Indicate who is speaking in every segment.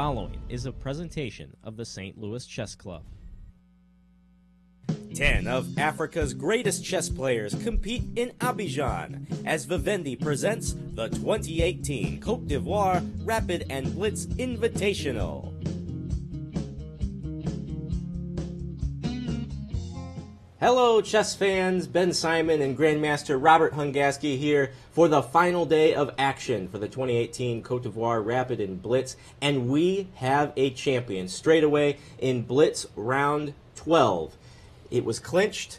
Speaker 1: following is a presentation of the St. Louis Chess Club.
Speaker 2: 10 of Africa's greatest chess players compete in Abidjan as Vivendi presents the 2018 Côte d'Ivoire Rapid and Blitz Invitational. Hello chess fans, Ben Simon and Grandmaster Robert Hungaski here for the final day of action for the 2018 Côte d'Ivoire Rapid and Blitz, and we have a champion straight away in Blitz round 12. It was clinched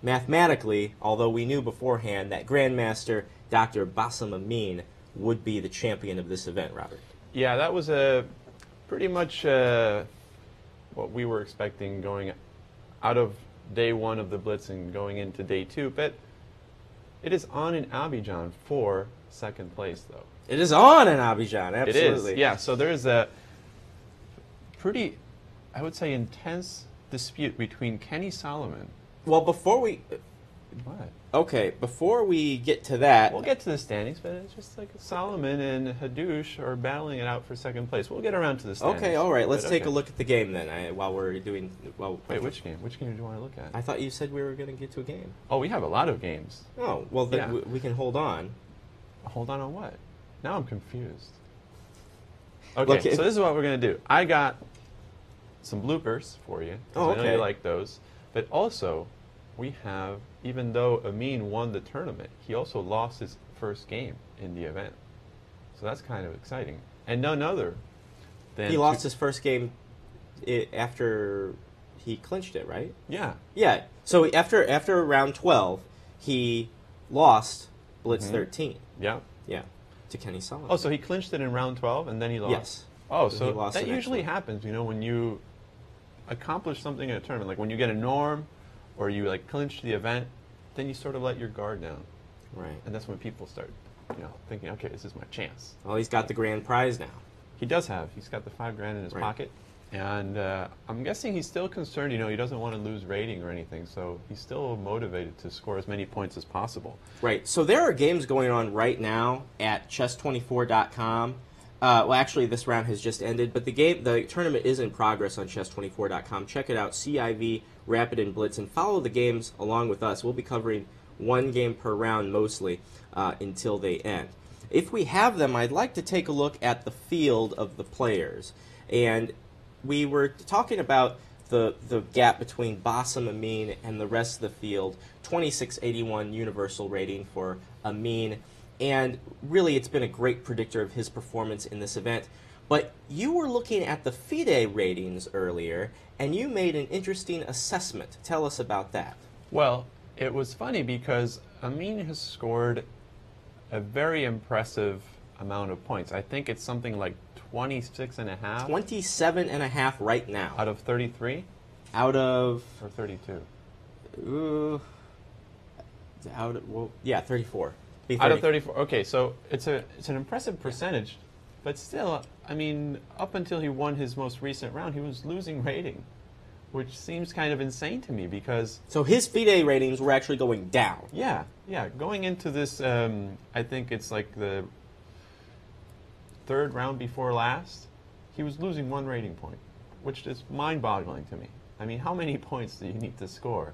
Speaker 2: mathematically, although we knew beforehand that Grandmaster Dr. Bassam Amin would be the champion of this event, Robert.
Speaker 3: Yeah, that was pretty much what we were expecting going out of day one of the Blitz and going into day two, but it is on in Abidjan for second place, though.
Speaker 2: It is on in Abidjan, absolutely.
Speaker 3: It is, yeah. So there is a pretty, I would say, intense dispute between Kenny Solomon.
Speaker 2: Well, before we...
Speaker 3: What?
Speaker 2: Okay, before we get to that...
Speaker 3: We'll get to the standings, but it's just like Solomon and Kaduche are battling it out for second place. We'll get around to the standings.
Speaker 2: Okay, all right. Let's take a look at the game then while we're doing...
Speaker 3: Wait, which game? Which game do you want to look at?
Speaker 2: I thought you said we were going to get to a game.
Speaker 3: Oh, we have a lot of games.
Speaker 2: Oh, well, then
Speaker 3: Yeah.
Speaker 2: we can hold on.
Speaker 3: Hold on what? Now I'm confused. Okay, so this is what we're going to do. I got some bloopers for you.
Speaker 2: Oh,
Speaker 3: I know
Speaker 2: okay.
Speaker 3: you like those. But also, we have, even though Amin won the tournament, he also lost his first game in the event. So that's kind of exciting. And none other than...
Speaker 2: He lost his first game after he clinched it, right?
Speaker 3: Yeah.
Speaker 2: Yeah. So after round 12, he lost Blitz 13.
Speaker 3: Yeah.
Speaker 2: Yeah. To Kenny Solomon.
Speaker 3: Oh, so he clinched it in round 12 and then he lost?
Speaker 2: Yes.
Speaker 3: Oh,
Speaker 2: He
Speaker 3: so
Speaker 2: lost
Speaker 3: that
Speaker 2: the next
Speaker 3: usually
Speaker 2: one.
Speaker 3: happens, you know, when you accomplish something in a tournament. Like when you get a norm or you like clinch the event, then you sort of let your guard down.
Speaker 2: Right.
Speaker 3: And that's when people start, you know, thinking, okay, this is my chance.
Speaker 2: Well, he's got the grand prize now.
Speaker 3: He does have. He's got the $5,000 in his
Speaker 2: Right.
Speaker 3: pocket. And I'm guessing he's still concerned, you know, he doesn't want to lose rating or anything, so he's still motivated to score as many points as possible.
Speaker 2: Right. So there are games going on right now at chess24.com. Well, actually, this round has just ended, but the tournament is in progress on chess24.com. Check it out, CIV, Rapid and Blitz, and follow the games along with us. We'll be covering one game per round mostly until they end. If we have them, I'd like to take a look at the field of the players. And we were talking about the gap between Bassam Amin and the rest of the field, 2681 universal rating for Amin. And really, it's been a great predictor of his performance in this event. But you were looking at the FIDE ratings earlier, and you made an interesting assessment. Tell us about that.
Speaker 3: Well, it was funny because Amin has scored a very impressive amount of points. I think it's something like 26 and a half.
Speaker 2: 27 and a half right now.
Speaker 3: Out of 33?
Speaker 2: Out of...
Speaker 3: Or 32?
Speaker 2: Yeah, 34.
Speaker 3: Out of 34. Okay, so it's an impressive percentage, but still, I mean, up until he won his most recent round, he was losing rating, which seems kind of insane to me because...
Speaker 2: So his FIDE ratings were actually going down.
Speaker 3: Yeah. Going into this, I think it's like the third round before last, he was losing 1 rating point, which is mind-boggling to me. I mean, how many points do you need to score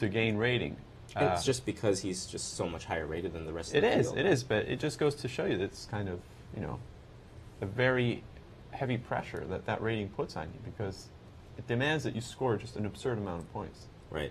Speaker 3: to gain rating?
Speaker 2: It's just because he's just so much higher rated than the rest of the field.
Speaker 3: It is, but it just goes to show you that it's kind of, you know, a very heavy pressure that rating puts on you because it demands that you score just an absurd amount of points.
Speaker 2: Right.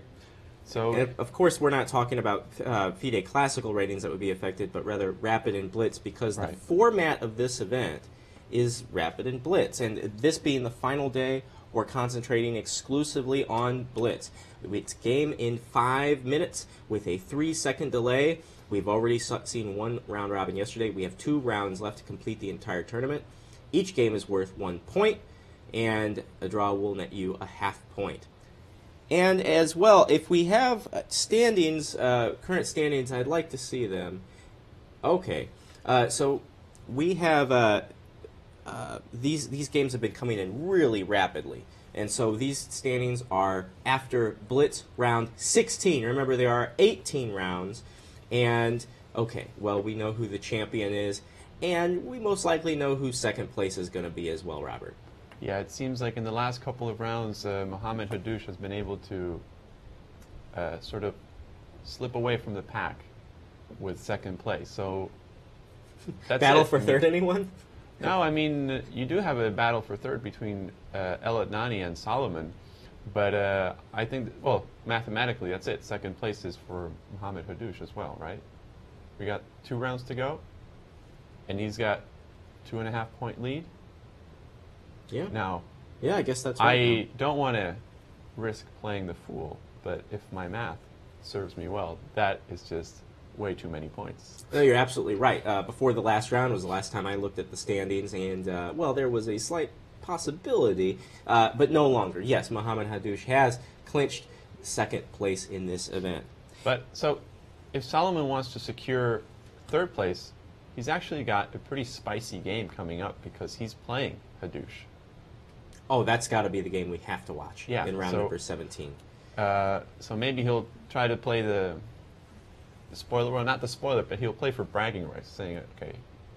Speaker 3: So,
Speaker 2: and of course, we're not talking about FIDE classical ratings that would be affected, but rather Rapid and Blitz because the format of this event is Rapid and Blitz. And this being the final day, we're concentrating exclusively on Blitz. It's game in 5 minutes with a 3-second delay. We've already seen one round robin yesterday. We have 2 rounds left to complete the entire tournament. Each game is worth 1 point, and a draw will net you a half point. And as well, if we have standings, current standings, I'd like to see them. Okay, so we have these games have been coming in really rapidly. And so these standings are after Blitz round 16. Remember, there are 18 rounds. And, okay, well, we know who the champion is. and we most likely know who second place is going to be as well, Robert.
Speaker 3: Yeah, it seems like in the last couple of rounds, Mohamed Hadouche has been able to sort of slip away from the pack with second place. So that's
Speaker 2: battle
Speaker 3: it.
Speaker 2: for third, anyone?
Speaker 3: No, I mean, you do have a battle for third between El Adnani and Solomon, but I think, well, mathematically, that's it. Second place is for Mohamed Hadouche as well, right? We got 2 rounds to go, and he's got 2.5 point lead.
Speaker 2: Yeah.
Speaker 3: Now,
Speaker 2: yeah, I guess that's right.
Speaker 3: I don't want to risk playing the fool, but if my math serves me well, that is just way too many points.
Speaker 2: No, you're absolutely right. Before the last round was the last time I looked at the standings, and, well, there was a slight possibility, but no longer. Yes, Mohamed Hadouche has clinched second place in this event.
Speaker 3: But, so, if Solomon wants to secure third place, he's actually got a pretty spicy game coming up because he's playing Hadouche.
Speaker 2: Oh, that's got to be the game we have to watch in round number 17.
Speaker 3: So maybe he'll try to play the spoiler, well, not the spoiler, but he'll play for bragging rights, saying, okay,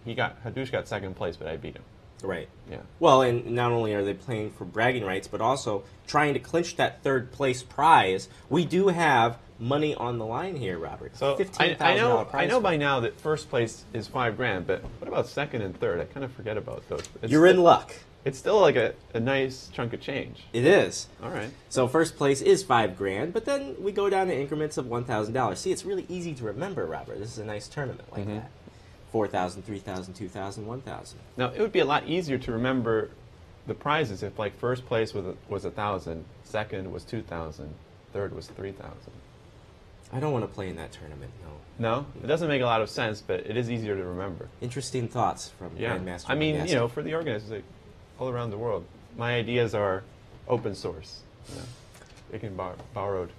Speaker 3: Hadouche got second place, but I beat him.
Speaker 2: Right.
Speaker 3: Yeah.
Speaker 2: Well, and not only are they playing for bragging rights, but also trying to clinch that third place prize. We do have money on the line here, Robert.
Speaker 3: So
Speaker 2: $15,000 prize.
Speaker 3: I know by now that first place is $5,000, but what about second and third? I kind of forget about those.
Speaker 2: You're in luck.
Speaker 3: It's still like a nice chunk of change.
Speaker 2: It is.
Speaker 3: All right.
Speaker 2: So first place is $5,000, but then we go down to increments of $1,000. See, it's really easy to remember, Robert. This is a nice tournament like that. 4,000, 3,000, 2,000, 1,000.
Speaker 3: Now, it would be a lot easier to remember the prizes if, like, first place was 1,000, second was 2,000, third was 3,000.
Speaker 2: I don't want to play in that tournament, no.
Speaker 3: No? It doesn't make a lot of sense, but it is easier to remember.
Speaker 2: Interesting thoughts from Grandmaster.
Speaker 3: I mean,
Speaker 2: Hungaski.
Speaker 3: you know, for the organizers, like, all around the world, my ideas are open source. You know, they can be borrowed.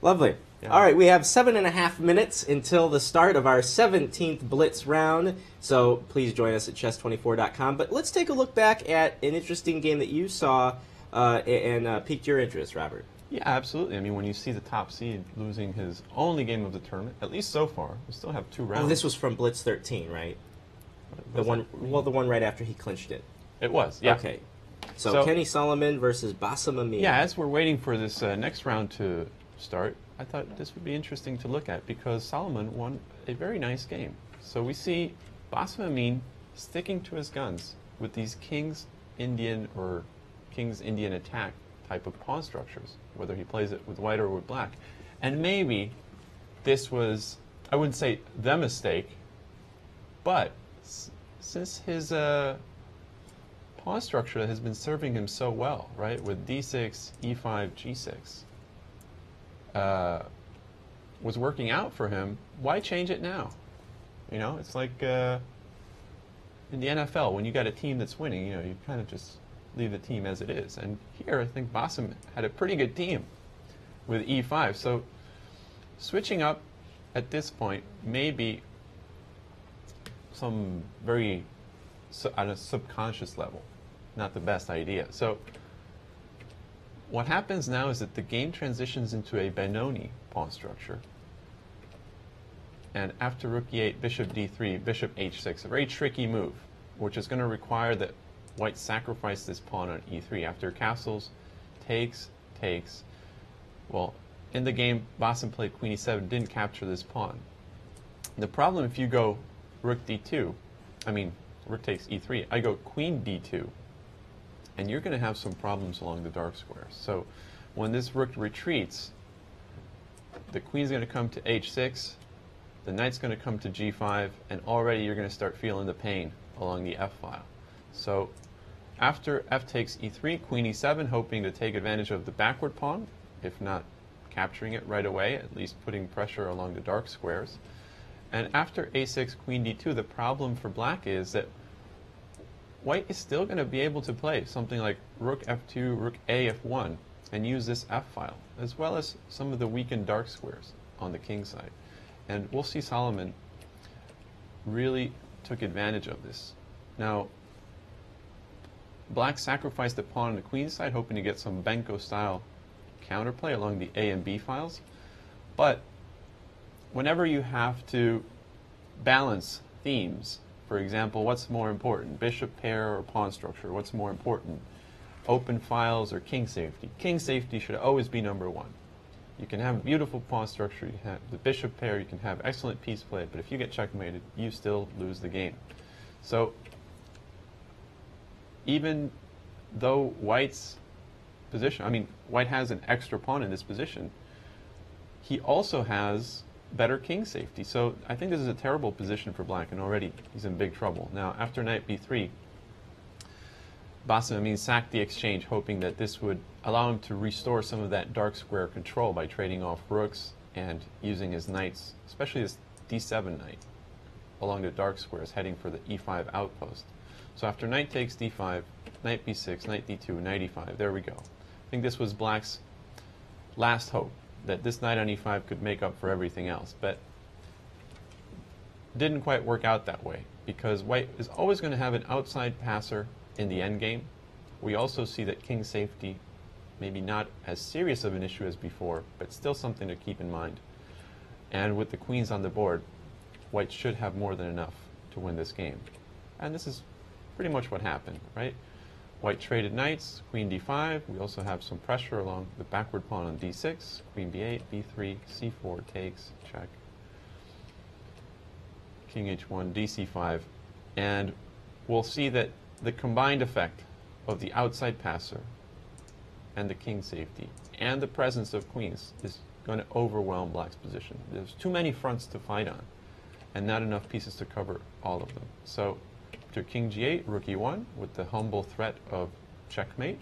Speaker 2: Lovely.
Speaker 3: Yeah.
Speaker 2: All right, we have 7.5 minutes until the start of our 17th Blitz round, so please join us at chess24.com. But let's take a look back at an interesting game that you saw and piqued your interest, Robert.
Speaker 3: Yeah, absolutely. I mean, when you see the top seed losing his only game of the tournament, at least so far, we still have 2 rounds.
Speaker 2: Oh, this was from Blitz 13, right? The one right after he clinched it.
Speaker 3: It was, yeah.
Speaker 2: Okay. So Kenny Solomon versus Bassam Amin.
Speaker 3: Yeah, as we're waiting for this next round to start, I thought this would be interesting to look at because Solomon won a very nice game. So we see Bassam Amin sticking to his guns with these King's Indian or King's Indian attack type of pawn structures, whether he plays it with white or with black. And maybe this was, I wouldn't say the mistake, but since his pawn structure has been serving him so well, right, with d6, e5, g6, was working out for him, why change it now? You know, it's like in the NFL, when you got a team that's winning, you know, you kind of just leave the team as it is. And here, I think Bassam had a pretty good team with e5. So switching up at this point may be some very, on a subconscious level, not the best idea. So what happens now is that the game transitions into a Benoni pawn structure. And after rook e8, bishop d3, bishop h6, a very tricky move, which is going to require that white sacrifice this pawn on e3. After castles, takes. Well, in the game, Bassam played queen e7, didn't capture this pawn. The problem if you go rook d2, I mean, rook takes e3, I go queen d2, and you're going to have some problems along the dark squares. So when this rook retreats, the queen's going to come to h6, the knight's going to come to g5, and already you're going to start feeling the pain along the f-file. So after f takes e3, queen e7, hoping to take advantage of the backward pawn, if not capturing it right away, at least putting pressure along the dark squares. And after a6, queen d2, the problem for black is that white is still going to be able to play something like rook f2, rook a f1, and use this f-file, as well as some of the weakened dark squares on the king side. And we'll see Solomon really took advantage of this. Now, black sacrificed the pawn on the queen side, hoping to get some Benko-style counterplay along the A and B files. But whenever you have to balance themes For example, what's more important, bishop pair or pawn structure? What's more important, open files or king safety? King safety should always be number one. You can have beautiful pawn structure, you have the bishop pair, you can have excellent piece play, but if you get checkmated, you still lose the game. So even though White's position, I mean, White has an extra pawn in this position, he also has better king safety. So I think this is a terrible position for Black, and already he's in big trouble. Now, after knight b3, Amin sacked the exchange, hoping that this would allow him to restore some of that dark square control by trading off rooks and using his knights, especially his d7 knight, along the dark squares, heading for the e5 outpost. So after knight takes d5, knight b6, knight d2, knight e5, there we go. I think this was Black's last hope, that this knight on e5 could make up for everything else, but didn't quite work out that way, because White is always going to have an outside passer in the endgame. We also see that king safety, maybe not as serious of an issue as before, but still something to keep in mind. And with the queens on the board, White should have more than enough to win this game. And this is pretty much what happened, right? White traded knights, queen d5. We also have some pressure along the backward pawn on d6, queen b8, b3, c4 takes, check, king h1, dc5. And we'll see that the combined effect of the outside passer and the king safety and the presence of queens is going to overwhelm Black's position. There's too many fronts to fight on and not enough pieces to cover all of them. So after king g8, rook e1 with the humble threat of checkmate,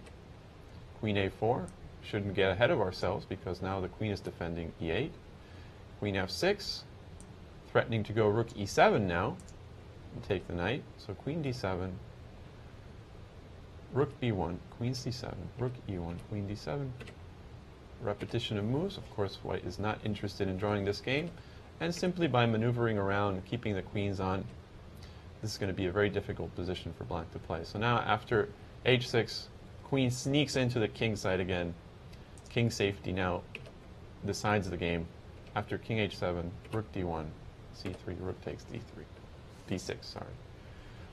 Speaker 3: queen a4, shouldn't get ahead of ourselves because now the queen is defending e8, queen f6, threatening to go rook e7 now and take the knight, so queen d7, rook b1, queen c7, rook e1, queen d7. Repetition of moves. Of course, White is not interested in drawing this game, and simply by maneuvering around and keeping the queens on, this is going to be a very difficult position for Black to play. So now after h6, queen sneaks into the king side again. King safety now decides the game. After king h7, rook d1, c3, rook takes d3, d6, sorry.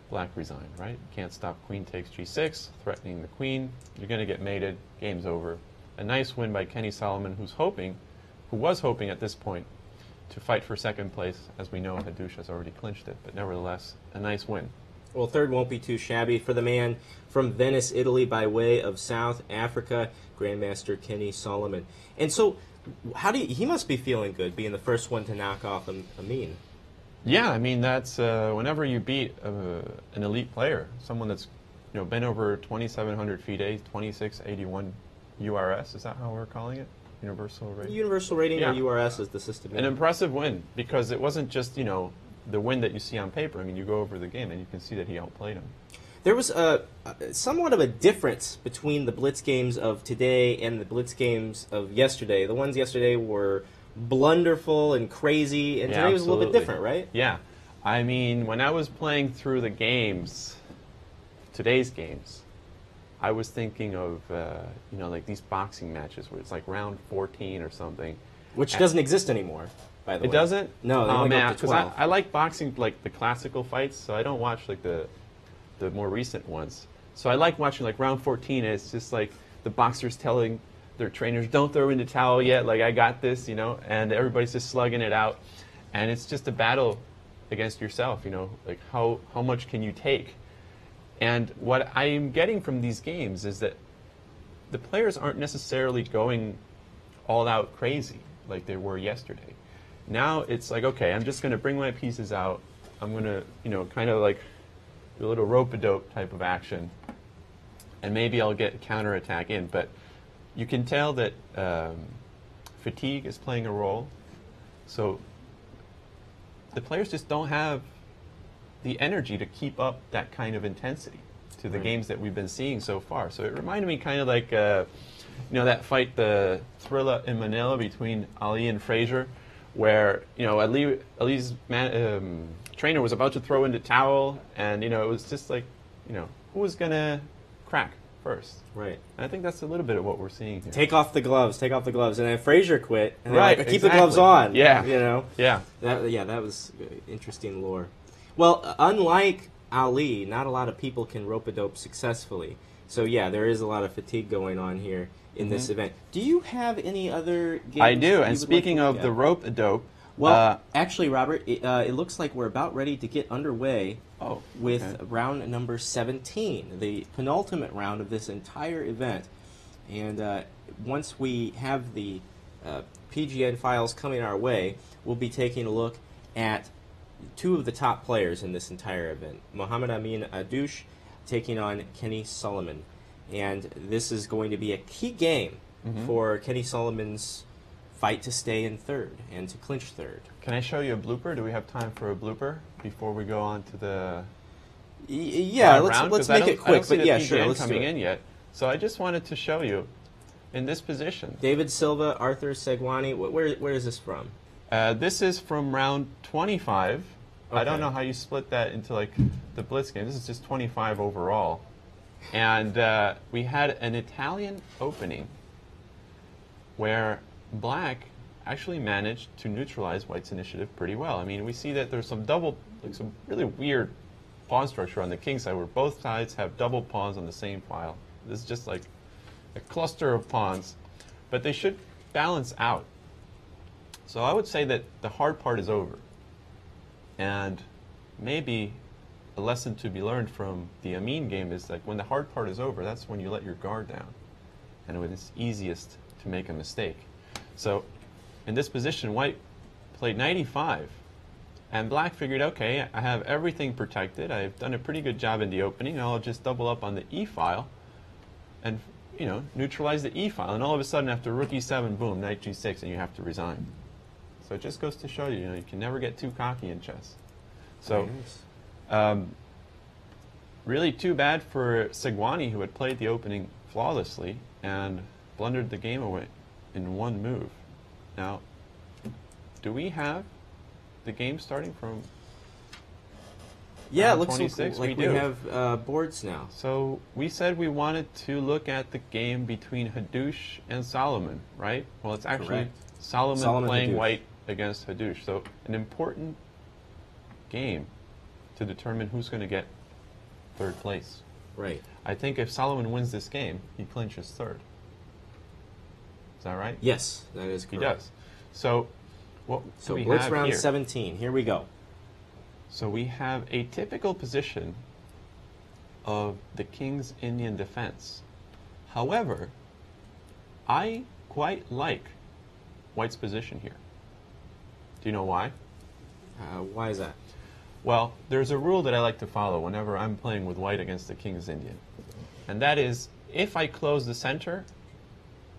Speaker 3: Black resigned, right? Can't stop queen takes g6, threatening the queen. You're going to get mated. Game's over. A nice win by Kenny Solomon, who was hoping at this point to fight for second place. As we know, Kaduche has already clinched it, but nevertheless, a nice win.
Speaker 2: Well, third won't be too shabby for the man from Venice, Italy, by way of South Africa, Grandmaster Kenny Solomon. And so, he must be feeling good, being the first one to knock off Amin.
Speaker 3: Yeah, I mean, that's whenever you beat an elite player, someone that's been over 2,700 FIDE, 2681 URS, is that how we're calling it? Universal rating?
Speaker 2: Universal rating, yeah. Or URS is the system.
Speaker 3: An impressive win, because it wasn't just, the win that you see on paper. I mean, you go over the game and you can see that he outplayed him.
Speaker 2: There was somewhat of a difference between the Blitz games of today and the Blitz games of yesterday. The ones yesterday were blunderful and crazy, and today was a little bit different, right?
Speaker 3: Yeah. I mean, when I was playing through the games, today's games, I was thinking of, like these boxing matches where it's like round 14 or something.
Speaker 2: Which doesn't exist anymore, by the way.
Speaker 3: It doesn't?
Speaker 2: No, they only go up to 12.
Speaker 3: I like boxing, like the classical fights, so I don't watch like the more recent ones. So I like watching like round 14, and it's just like the boxers telling their trainers, don't throw in the towel yet, like I got this, and everybody's just slugging it out. And it's just a battle against yourself, like how much can you take? And what I'm getting from these games is that the players aren't necessarily going all out crazy like they were yesterday. Now it's like, okay, I'm just going to bring my pieces out. I'm going to, kind of like do a little rope-a-dope type of action. And maybe I'll get a counterattack in. But you can tell that fatigue is playing a role. So the players just don't have the energy to keep up that kind of intensity to the games that we've been seeing so far. So it reminded me kind of like, that fight, the Thrilla in Manila between Ali and Frazier, where, Ali's trainer was about to throw in the towel, and, it was just like, who was going to crack first?
Speaker 2: Right.
Speaker 3: And I think that's a little bit of what we're seeing here.
Speaker 2: Take off the gloves. And then Frazier quit, and
Speaker 3: right,
Speaker 2: keep the gloves on.
Speaker 3: Yeah.
Speaker 2: Yeah.
Speaker 3: Yeah.
Speaker 2: That was interesting lore. Well, unlike Ali, not a lot of people can rope-a-dope successfully. So yeah, there is a lot of fatigue going on here in this event. Do you have any other games?
Speaker 3: I do, and speaking of the rope-a-dope...
Speaker 2: Well, actually, Robert, it looks like we're about ready to get underway with round number 17, the penultimate round of this entire event. And once we have the PGN files coming our way, we'll be taking a look at two of the top players in this entire event. Mohamed Amin Kaduche taking on Kenny Solomon. And this is going to be a key game for Kenny Solomon's fight to stay in third and to clinch third.
Speaker 3: Can I show you a blooper? Do we have time for a blooper before we go on to the
Speaker 2: yeah, let's make it quick. But yeah, sure, let's
Speaker 3: coming
Speaker 2: do it.
Speaker 3: in yet. So I just wanted to show you in this position.
Speaker 2: David Silva, Arthur Sigwani. Where is this from?
Speaker 3: This is from round 25.
Speaker 2: Okay.
Speaker 3: I don't know how you split that into like the Blitz game. This is just 25 overall. And we had an Italian opening where Black actually managed to neutralize White's initiative pretty well. I mean, we see that there's some some really weird pawn structure on the king side where both sides have double pawns on the same file. This is just like a cluster of pawns, but they should balance out. So I would say that the hard part is over. And maybe a lesson to be learned from the Amin game is like when the hard part is over, that's when you let your guard down. And when it's easiest to make a mistake. So in this position, White played 95. And Black figured, okay, I have everything protected. I've done a pretty good job in the opening. I'll just double up on the E file and, you know, neutralize the E file. And all of a sudden, after rook E7, boom, knight G6, and you have to resign. So it just goes to show you, you can never get too cocky in chess. So, really too bad for Sigwani, who had played the opening flawlessly and blundered the game away in one move. Now, do we have the game starting from
Speaker 2: Yeah, it looks
Speaker 3: 26?
Speaker 2: like we have boards now.
Speaker 3: So we said we wanted to look at the game between Kaduche and Solomon, right? Well, it's actually Solomon playing
Speaker 2: Kaduche.
Speaker 3: White against Kaduche. So an important game to determine who's going to get third place.
Speaker 2: Right.
Speaker 3: I think if Solomon wins this game, he clinches third. Is that right?
Speaker 2: Yes, that is correct.
Speaker 3: He does. So what do we
Speaker 2: Blitz
Speaker 3: have
Speaker 2: round
Speaker 3: here?
Speaker 2: 17. Here we go.
Speaker 3: So we have a typical position of the King's Indian defense. However, I quite like White's position here. Do you know why?
Speaker 2: Why is that?
Speaker 3: Well, there's a rule that I like to follow whenever I'm playing with White against the King's Indian. And that is, if I close the center,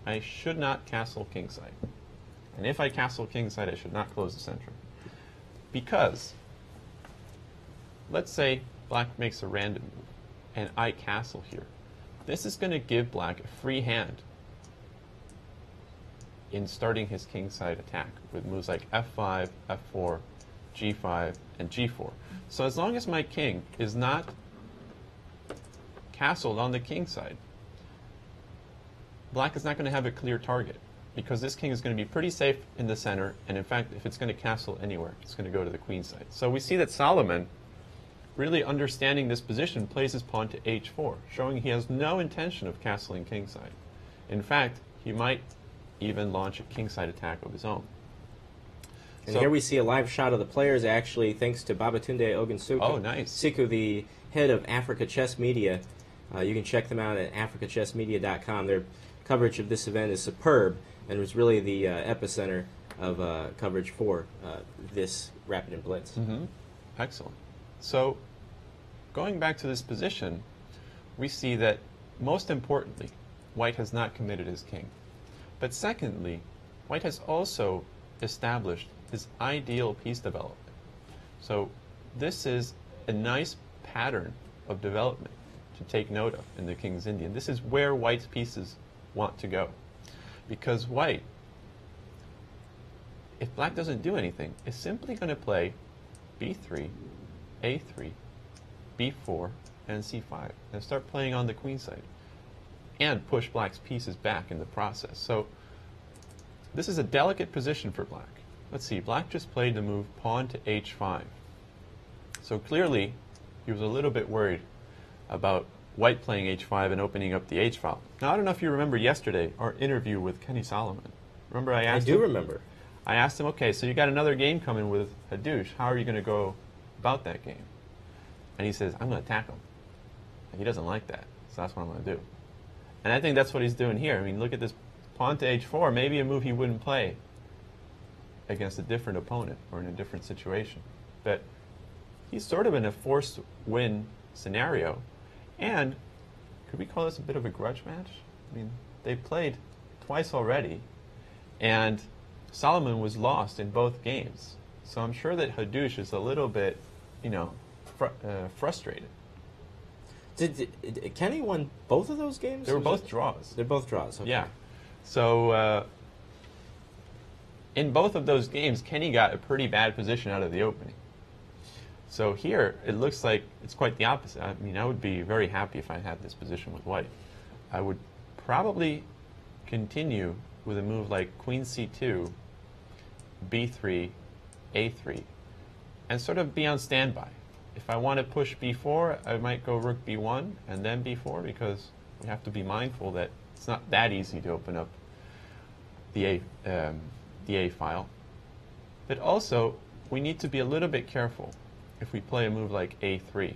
Speaker 3: I should not castle kingside. And if I castle kingside, I should not close the center. Because, let's say Black makes a random move, and I castle here. This is going to give Black a free hand in starting his kingside attack with moves like f5, f4, g5, and g4. So as long as my king is not castled on the king side, Black is not going to have a clear target because this king is going to be pretty safe in the center, and in fact, if it's going to castle anywhere, it's going to go to the queen side. So we see that Solomon, really understanding this position, plays his pawn to h4, showing he has no intention of castling kingside. In fact, he might even launch a kingside attack of his own.
Speaker 2: And here we see a live shot of the players, actually, thanks to Babatunde Ogunsiku.
Speaker 3: Oh, nice.
Speaker 2: Siku, the head of Africa Chess Media. You can check them out at africachessmedia.com. Their coverage of this event is superb and was really the epicenter of coverage for this Rapid and Blitz.
Speaker 3: Excellent. So, going back to this position, we see that, most importantly, White has not committed his king. But secondly, White has also established his ideal piece development. So this is a nice pattern of development to take note of in the King's Indian. This is where White's pieces want to go. Because White, if Black doesn't do anything, is simply going to play b3, a3, b4, and c5, and start playing on the queen side, and push Black's pieces back in the process. So this is a delicate position for Black. Let's see, Black just played the move pawn to h5. So clearly, he was a little bit worried about white playing h5 and opening up the h file. Now, I don't know if you remember yesterday our interview with Kenny Solomon. Remember I asked him?
Speaker 2: I do remember.
Speaker 3: I asked him, okay, so you got another game coming with Kaduche. How are you going to go about that game? And he says, I'm going to attack him. And he doesn't like that, so that's what I'm going to do. And I think that's what he's doing here. I mean, look at this pawn to h4, maybe a move he wouldn't play against a different opponent or in a different situation. But he's sort of in a forced win scenario. And could we call this a bit of a grudge match? I mean, they played twice already, and Solomon was lost in both games. So I'm sure that Kaduche is a little bit, you know, frustrated.
Speaker 2: Did Kenny won both of those games?
Speaker 3: They were both draws.
Speaker 2: They're both draws. Okay.
Speaker 3: Yeah. So in both of those games, Kenny got a pretty bad position out of the opening. So here, it looks like it's quite the opposite. I mean, I would be very happy if I had this position with white. I would probably continue with a move like queen c2, b3, a3, and sort of be on standby. If I want to push b4, I might go rook b1 and then b4, because we have to be mindful that it's not that easy to open up the A file. But also, we need to be a little bit careful if we play a move like a3,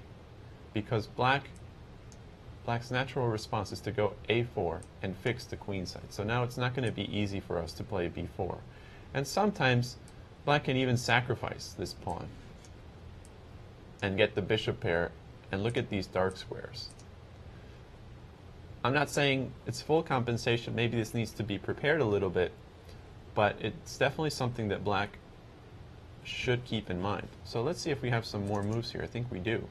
Speaker 3: because Black's natural response is to go a4 and fix the queen side. So now it's not going to be easy for us to play b4. And sometimes Black can even sacrifice this pawn and get the bishop pair, and look at these dark squares. I'm not saying it's full compensation. Maybe this needs to be prepared a little bit, but it's definitely something that Black should keep in mind. So let's see if we have some more moves here. I think we do.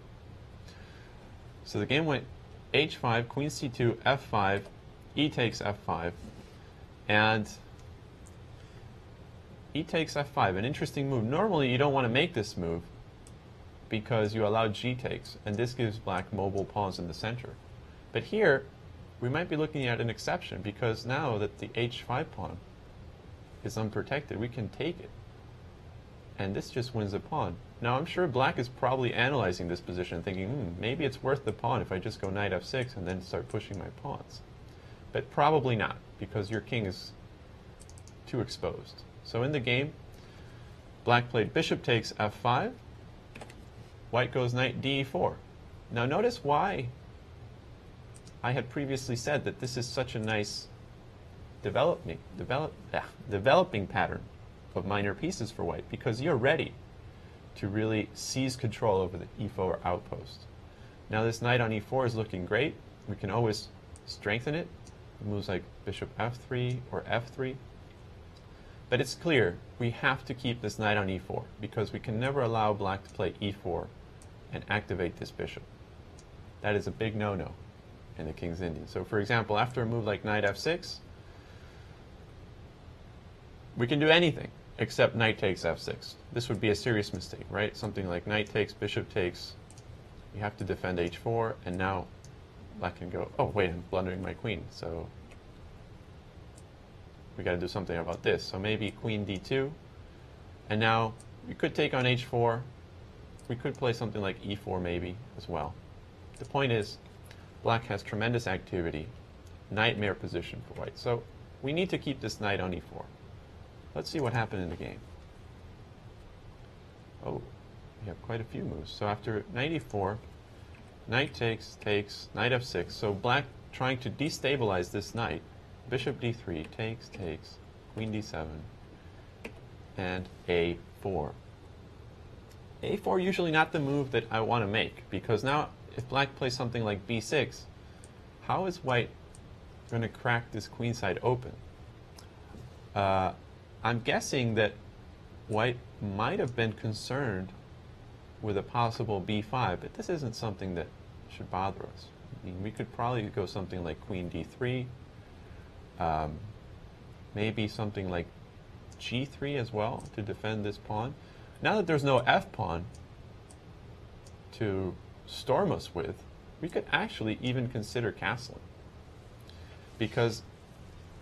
Speaker 3: So the game went h5, queen c2, f5, e takes f5, and e takes f5, an interesting move. Normally you don't want to make this move because you allow g takes, and this gives Black mobile pawns in the center. But here, we might be looking at an exception, because now that the h5 pawn is unprotected, we can take it. And this just wins a pawn. Now, I'm sure Black is probably analyzing this position, thinking, maybe it's worth the pawn if I just go knight f6 and then start pushing my pawns. But probably not, because your king is too exposed. So in the game, Black played bishop takes f5, white goes knight d4. Now notice why I had previously said that this is such a nice developing pattern of minor pieces for white, because you're ready to really seize control over the e4 outpost. Now this knight on e4 is looking great. We can always strengthen it. Moves like bishop f3 or f3. But it's clear we have to keep this knight on e4, because we can never allow Black to play e4 and activate this bishop. That is a big no-no in the King's Indian. So for example, after a move like knight f6, we can do anything except knight takes f6. This would be a serious mistake, right? Something like knight takes, bishop takes. You have to defend h4, and now Black can go, oh wait, I'm blundering my queen, so we got to do something about this. So maybe queen d2, and now we could take on h4. We could play something like e4 maybe as well. The point is, Black has tremendous activity, nightmare position for white. So we need to keep this knight on e4. Let's see what happened in the game. Oh, we have quite a few moves. So after knight e4, knight takes, takes, knight f6. So Black trying to destabilize this knight. Bishop d3, takes, takes, queen d7, and a4. a4 usually not the move that I want to make, because now if Black plays something like b6, how is white going to crack this queenside open? I'm guessing that white might have been concerned with a possible b5, but this isn't something that should bother us. I mean, we could probably go something like queen d3, maybe something like g3 as well to defend this pawn. Now that there's no f-pawn to storm us with, we could actually even consider castling. Because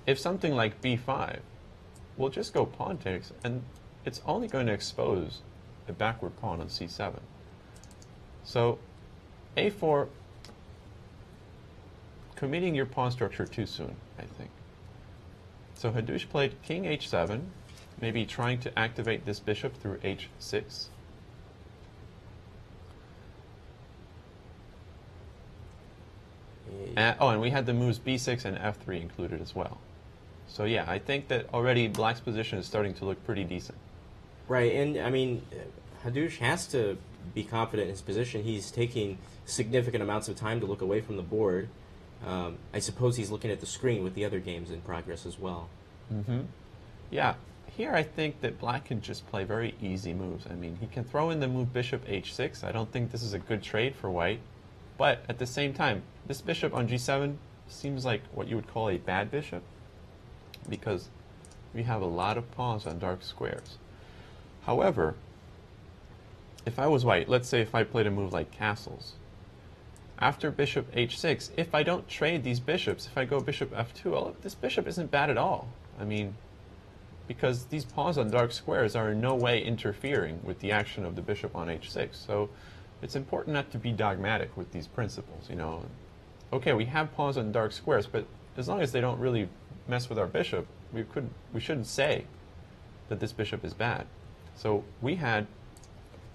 Speaker 3: if something like b5, we'll just go pawn takes, and it's only going to expose a backward pawn on c7. So a4, committing your pawn structure too soon, I think. So Kaduche played king h7, maybe trying to activate this bishop through h6. And we had the moves b6 and f3 included as well. So yeah, I think that already black's position is starting to look pretty decent.
Speaker 2: Right, and I mean, Kaduche has to be confident in his position. He's taking significant amounts of time to look away from the board. I suppose he's looking at the screen with the other games in progress as well.
Speaker 3: Yeah, here I think that black can just play very easy moves. I mean, he can throw in the move bishop h6. I don't think this is a good trade for white. But at the same time, this bishop on g7 seems like what you would call a bad bishop, because we have a lot of pawns on dark squares. However, if I was white, let's say if I played a move like castles, after bishop h6, if I don't trade these bishops, if I go bishop f2, well, this bishop isn't bad at all. I mean, because these pawns on dark squares are in no way interfering with the action of the bishop on h6. So it's important not to be dogmatic with these principles, you know. Okay, we have pawns on dark squares, but as long as they don't really mess with our bishop, we shouldn't say that this bishop is bad. So we had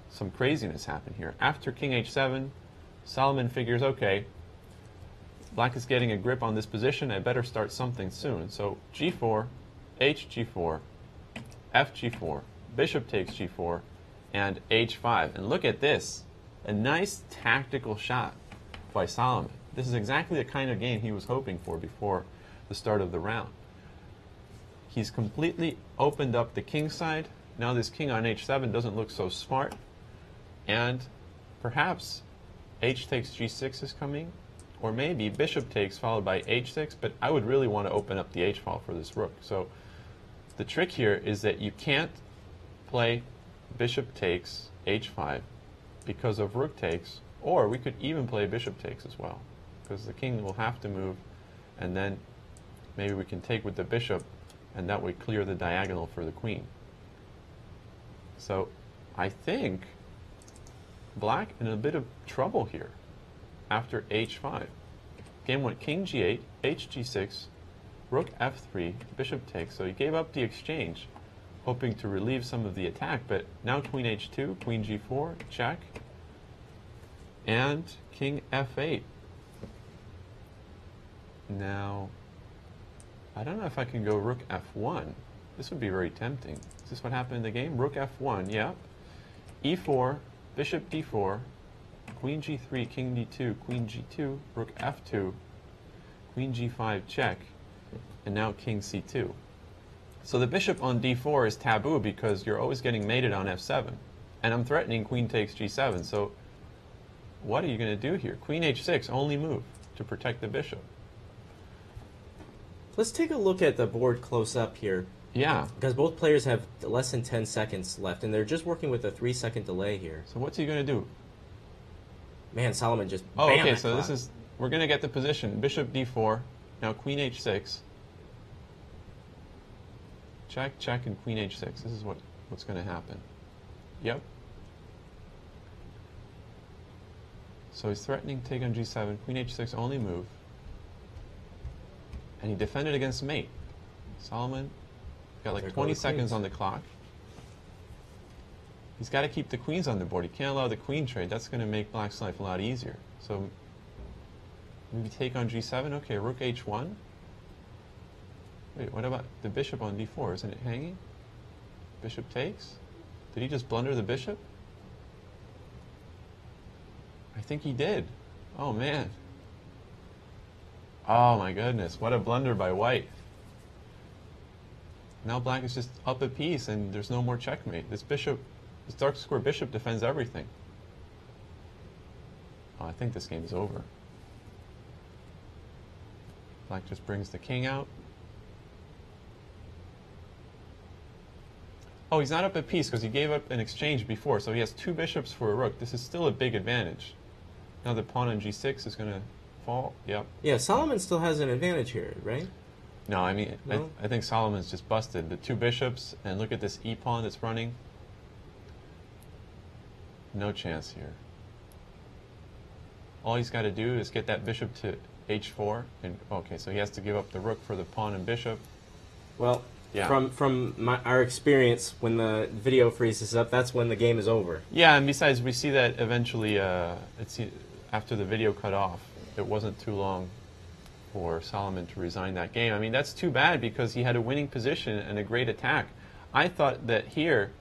Speaker 3: some craziness happen here. After king h7, Solomon figures, okay, black is getting a grip on this position, I better start something soon. So g4, hg4, fg4, bishop takes g4, and h5. And look at this, a nice tactical shot by Solomon. This is exactly the kind of game he was hoping for before the start of the round. He's completely opened up the king side. Now this king on h7 doesn't look so smart. And perhaps h takes g6 is coming, or maybe bishop takes followed by h6, but I would really want to open up the h-file for this rook. So the trick here is that you can't play bishop takes h5 because of rook takes, or we could even play bishop takes as well, because the king will have to move, and then maybe we can take with the bishop, and that would clear the diagonal for the queen. So I think black in a bit of trouble here after h5. Game went king g8, hg6, rook f3, bishop takes. So he gave up the exchange, hoping to relieve some of the attack, but now queen h2, queen g4, check, and king f8. Now, I don't know if I can go rook f1. This would be very tempting. Is this what happened in the game? Rook f1, yeah. e4, bishop d4, queen g3, king d2, queen g2, rook f2, queen g5 check, and now king c2. So the bishop on d4 is taboo because you're always getting mated on f7. And I'm threatening queen takes g7, so what are you going to do here? Queen h6, only move to protect the bishop.
Speaker 2: Let's take a look at the board close up here.
Speaker 3: Yeah.
Speaker 2: Because both players have less than 10 seconds left, and they're just working with a 3-second delay here.
Speaker 3: So what's he going to do?
Speaker 2: Man, Solomon just
Speaker 3: Oh,
Speaker 2: bam
Speaker 3: okay,
Speaker 2: that
Speaker 3: so
Speaker 2: clock.
Speaker 3: this is, we're going to get the position. Bishop d4, now queen h6. Check, check, and queen h6. This is what's going to happen. Yep. So he's threatening take on g7, queen h6 only move. And he defended against mate. Solomon got like 20 seconds on the clock. He's got to keep the queens on the board. He can't allow the queen trade. That's going to make black's life a lot easier. So maybe take on g7. Okay, rook h1. Wait, what about the bishop on d4? Isn't it hanging? Bishop takes? Did he just blunder the bishop? I think he did. Oh, man. Oh, my goodness. What a blunder by white. Now black is just up a piece, and there's no more checkmate. This bishop, this dark square bishop defends everything. Oh, I think this game is over. Black just brings the king out. Oh, he's not up a piece because he gave up an exchange before, so he has two bishops for a rook. This is still a big advantage. Now the pawn on g6 is going to fall. Yep.
Speaker 2: Yeah, Solomon still has an advantage here, right?
Speaker 3: No, I mean,
Speaker 2: No?
Speaker 3: I think Solomon's just busted. The two bishops, and look at this e-pawn that's running. No chance here. all he's got to do is get that bishop to h4, and okay, so he has to give up the rook for the pawn and bishop.
Speaker 2: Well,
Speaker 3: yeah.
Speaker 2: from our experience, when the video freezes up, that's when the game is over.
Speaker 3: Yeah, and besides, we see that eventually, after the video cut off, it wasn't too long for Solomon to resign that game. I mean, that's too bad because he had a winning position and a great attack. I thought that here,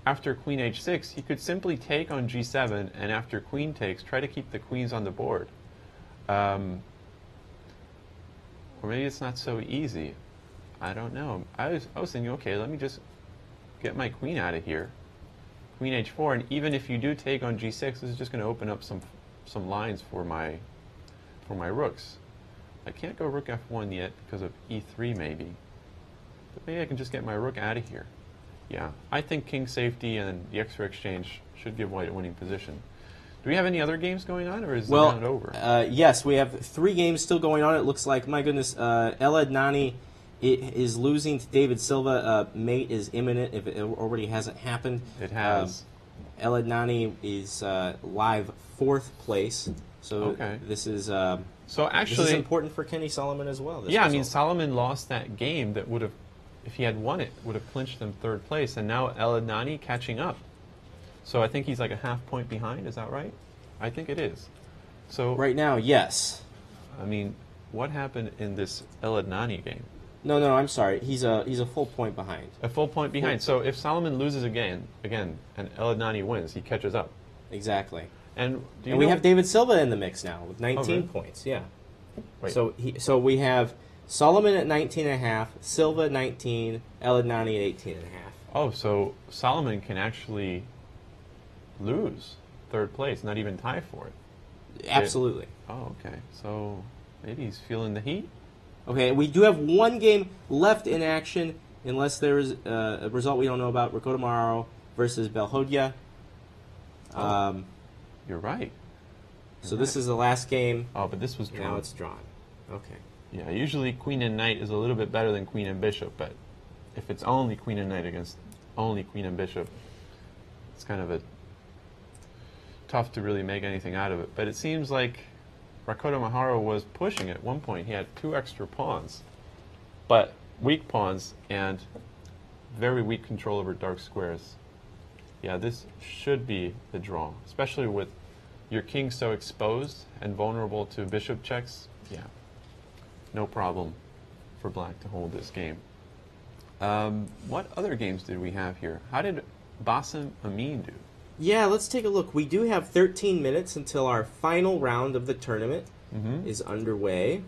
Speaker 3: after queen h6, he could simply take on g7, and after queen takes, try to keep the queens on the board. Or maybe it's not so easy. I don't know. I was thinking, okay, let me just get my queen out of here. Queen h4, and even if you do take on g6, this is just going to open up some lines for my rooks. I can't go rook f1 yet because of e3 maybe. But maybe I can just get my rook out of here. Yeah, I think king safety and the extra exchange should give white a winning position. Do we have any other games going on, or is the round over?
Speaker 2: Yes, we have 3 games still going on. It looks like, my goodness, Adnani is losing to David Silva. Mate is imminent if it already hasn't happened.
Speaker 3: It has.
Speaker 2: Adnani is live 4th place. So
Speaker 3: okay.
Speaker 2: This is
Speaker 3: so actually
Speaker 2: this is important for Kenny Solomon as well.
Speaker 3: Yeah, result. I mean, Solomon lost that game that would have, if he had won it, would have clinched him 3rd place, and now Adnani catching up. So I think he's like a half point behind. Is that right? I think it is. So
Speaker 2: right now, yes.
Speaker 3: I mean, what happened in this Adnani game?
Speaker 2: No, I'm sorry. He's a full point behind.
Speaker 3: A full point behind. So if Solomon loses again, and Adnani wins, he catches up.
Speaker 2: Exactly.
Speaker 3: And
Speaker 2: we have David Silva in the mix now with 19 points. Yeah.
Speaker 3: Wait.
Speaker 2: So we have Solomon at 19.5, Silva at 19, Adnani at 18.5.
Speaker 3: Oh, so Solomon can actually lose 3rd place, not even tie for it.
Speaker 2: Absolutely.
Speaker 3: Oh, okay. So maybe he's feeling the heat.
Speaker 2: Okay, we do have 1 game left in action, unless there is a result we don't know about. Rakota Moraro versus Belhodja.
Speaker 3: You're right.
Speaker 2: So this is the last game.
Speaker 3: Oh, but this was drawn.
Speaker 2: Now it's drawn. Okay.
Speaker 3: Yeah, usually queen and knight is a little bit better than queen and bishop, but if it's only queen and knight against only queen and bishop, it's kind of tough to really make anything out of it. But it seems like Rakota Moraro was pushing at one point. He had 2 extra pawns, but weak pawns and very weak control over dark squares. Yeah, this should be the draw, especially with your king so exposed and vulnerable to bishop checks. Yeah, no problem for black to hold this game. What other games did we have here? How did Bassem Amin do?
Speaker 2: Yeah, let's take a look. We do have 13 minutes until our final round of the tournament is underway.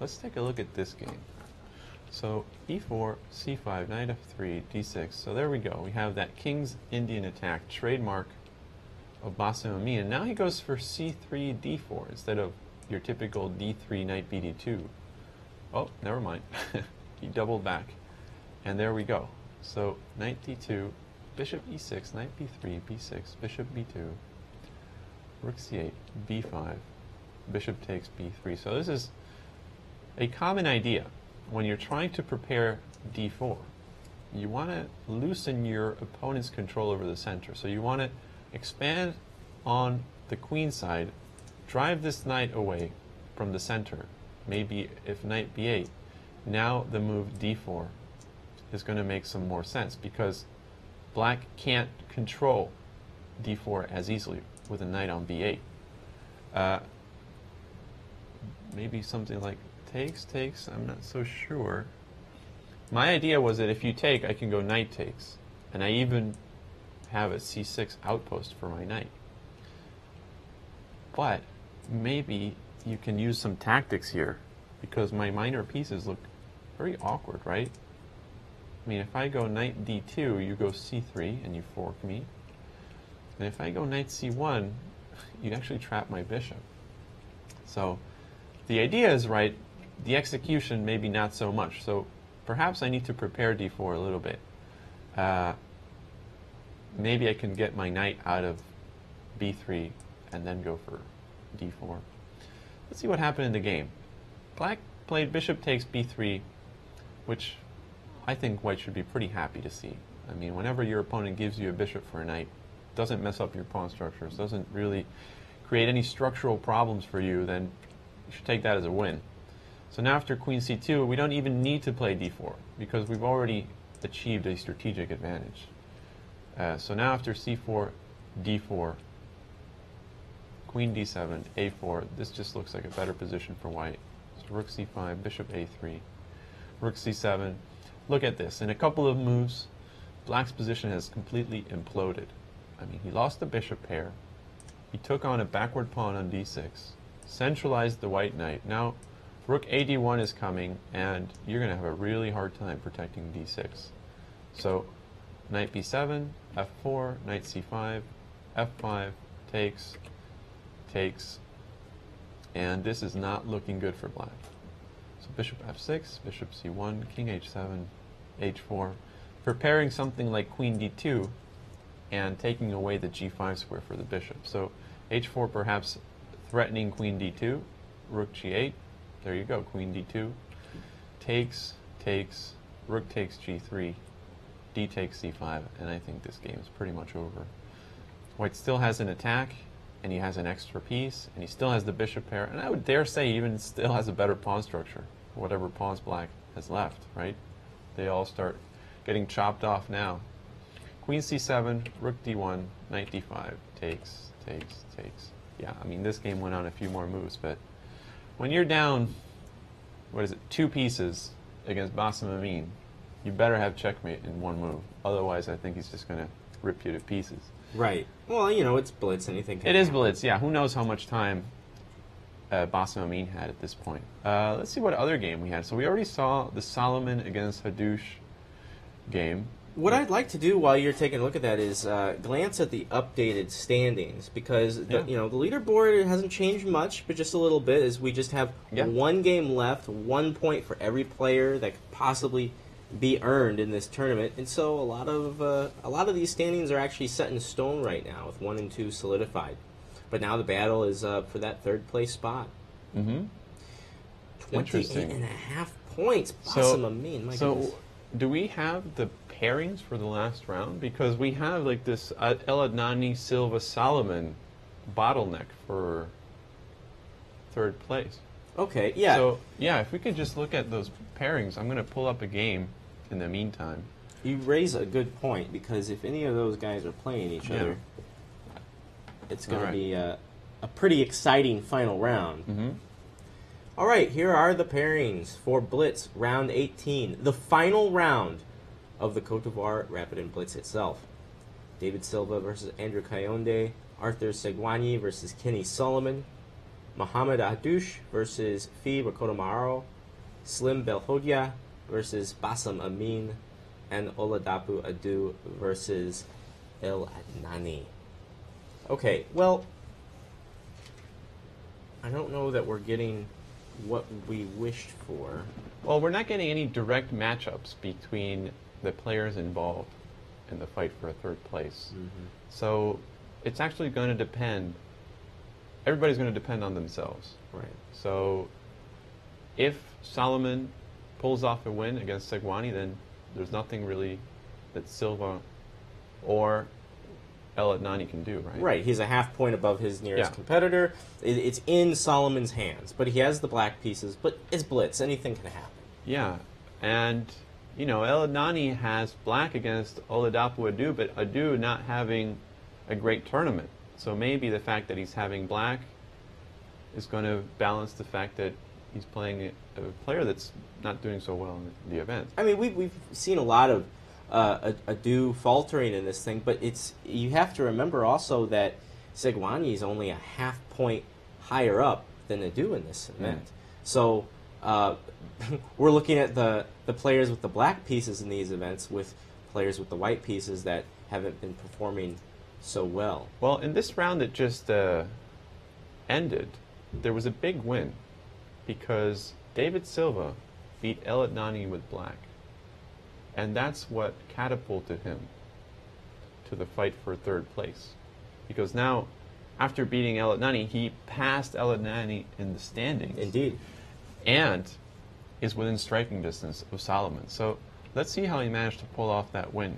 Speaker 3: Let's take a look at this game. So e4, c5, knight f3, d6. So there we go. We have that King's Indian attack, trademark of Bassem Amin. And now he goes for c3, d4 instead of your typical d3, knight bd2. Oh, never mind. He doubled back. And there we go. So knight d2, bishop e6, knight b3, b6, bishop b2, rook c8, b5, bishop takes b3. So this is a common idea. When you're trying to prepare d4, you want to loosen your opponent's control over the center. So you want to expand on the queen side, drive this knight away from the center. Maybe if knight b8, now the move d4 is going to make some more sense because black can't control d4 as easily with a knight on b8. Maybe something like takes, I'm not so sure. My idea was that if you take, I can go knight takes, and I even have a c6 outpost for my knight. But maybe you can use some tactics here, because my minor pieces look very awkward, right? I mean, if I go knight d2, you go c3, and you fork me. And if I go knight c1, you actually trap my bishop. So the idea is right, the execution maybe not so much. So perhaps I need to prepare d4 a little bit. Maybe I can get my knight out of b3 and then go for d4. Let's see what happened in the game. Black played bishop takes b3, which I think white should be pretty happy to see. I mean, whenever your opponent gives you a bishop for a knight, doesn't mess up your pawn structures, doesn't really create any structural problems for you, then you should take that as a win. So now after queen c2, we don't even need to play d4 because we've already achieved a strategic advantage. So now after c4, d4, queen d7, a4, this just looks like a better position for white. So rook c5, bishop a3, rook c7. Look at this. In a couple of moves, black's position has completely imploded. I mean, he lost the bishop pair. He took on a backward pawn on d6, centralized the white knight. Now, rook ad1 is coming, and you're going to have a really hard time protecting d6. So, knight b7, f4, knight c5, f5, takes, and this is not looking good for black. So bishop f6, bishop c1, king h7, h4, preparing something like queen d2 and taking away the g5 square for the bishop. So h4 perhaps threatening queen d2, rook g8, there you go, queen d2, takes, rook takes g3, d takes c5, and I think this game is pretty much over. White still has an attack, and he has an extra piece, and he still has the bishop pair, and I would dare say he even still has a better pawn structure, whatever pawns black has left, right? They all start getting chopped off now. Queen c7, rook d1, knight d5, takes. Yeah, I mean, this game went on a few more moves, but when you're down, what is it, 2 pieces against Bassam Amin, you better have checkmate in one move. Otherwise, I think he's just going to rip you to pieces.
Speaker 2: Right. Well, you know, it's Blitz. Anything can happen.
Speaker 3: It is Blitz, yeah. Who knows how much time Bassam Amin had at this point. Let's see what other game we had. So we already saw the Solomon against Kaduche game.
Speaker 2: What I'd like to do while you're taking a look at that is glance at the updated standings, because the leaderboard hasn't changed much, but just a little bit, as we just have one game left, 1 point for every player that could possibly be earned in this tournament, and so a lot of these standings are actually set in stone right now, with 1 and 2 solidified. But now the battle is for that 3rd place spot. 28.5 points. Bassam Amin, my goodness.
Speaker 3: Do we have the pairings for the last round? Because we have like this El Adnani Silva Solomon bottleneck for 3rd place.
Speaker 2: Okay, yeah.
Speaker 3: So yeah, if we could just look at those pairings, I'm going to pull up a game in the meantime.
Speaker 2: You raise a good point, because if any of those guys are playing each other, it's going to be a pretty exciting final round. All right, here are the pairings for Blitz round 18, the final round of the Côte d'Ivoire Rapid and Blitz itself. David Silva versus Andrew Kayonde, Arthur Sigwani versus Kenny Solomon, Mohamed Kaduche versus Fi Rakotomaro, Slim Belhodia versus Bassam Amin, and Oladapo Adu versus El Adnani. Okay, well, I don't know that we're getting what we wished for.
Speaker 3: Well, we're not getting any direct matchups between the players involved in the fight for a 3rd place. So it's actually going to depend. Everybody's going to depend on themselves.
Speaker 2: Right.
Speaker 3: So if Solomon pulls off a win against Sigwani, then there's nothing really that Silva or El Adnani can do, right?
Speaker 2: Right. He's a half point above his nearest competitor. It's in Solomon's hands, but he has the black pieces. But it's Blitz. Anything can happen.
Speaker 3: Yeah. And, you know, El Adnani has black against Oladapo Adu, but Adu not having a great tournament. So maybe the fact that he's having black is going to balance the fact that he's playing a player that's not doing so well in the event.
Speaker 2: I mean, we've seen a lot of Adu faltering in this thing, but you have to remember also that Sigwani is only a half point higher up than Adu in this event. So we're looking at the players with the black pieces in these events with players with the white pieces that haven't been performing so well.
Speaker 3: Well, in this round that just ended, there was a big win because David Silva beat El Adnani with black. And that's what catapulted him to the fight for 3rd place. Because now, after beating El Adnani, he passed El Adnani in the standings.
Speaker 2: Indeed.
Speaker 3: And is within striking distance of Solomon. So let's see how he managed to pull off that win.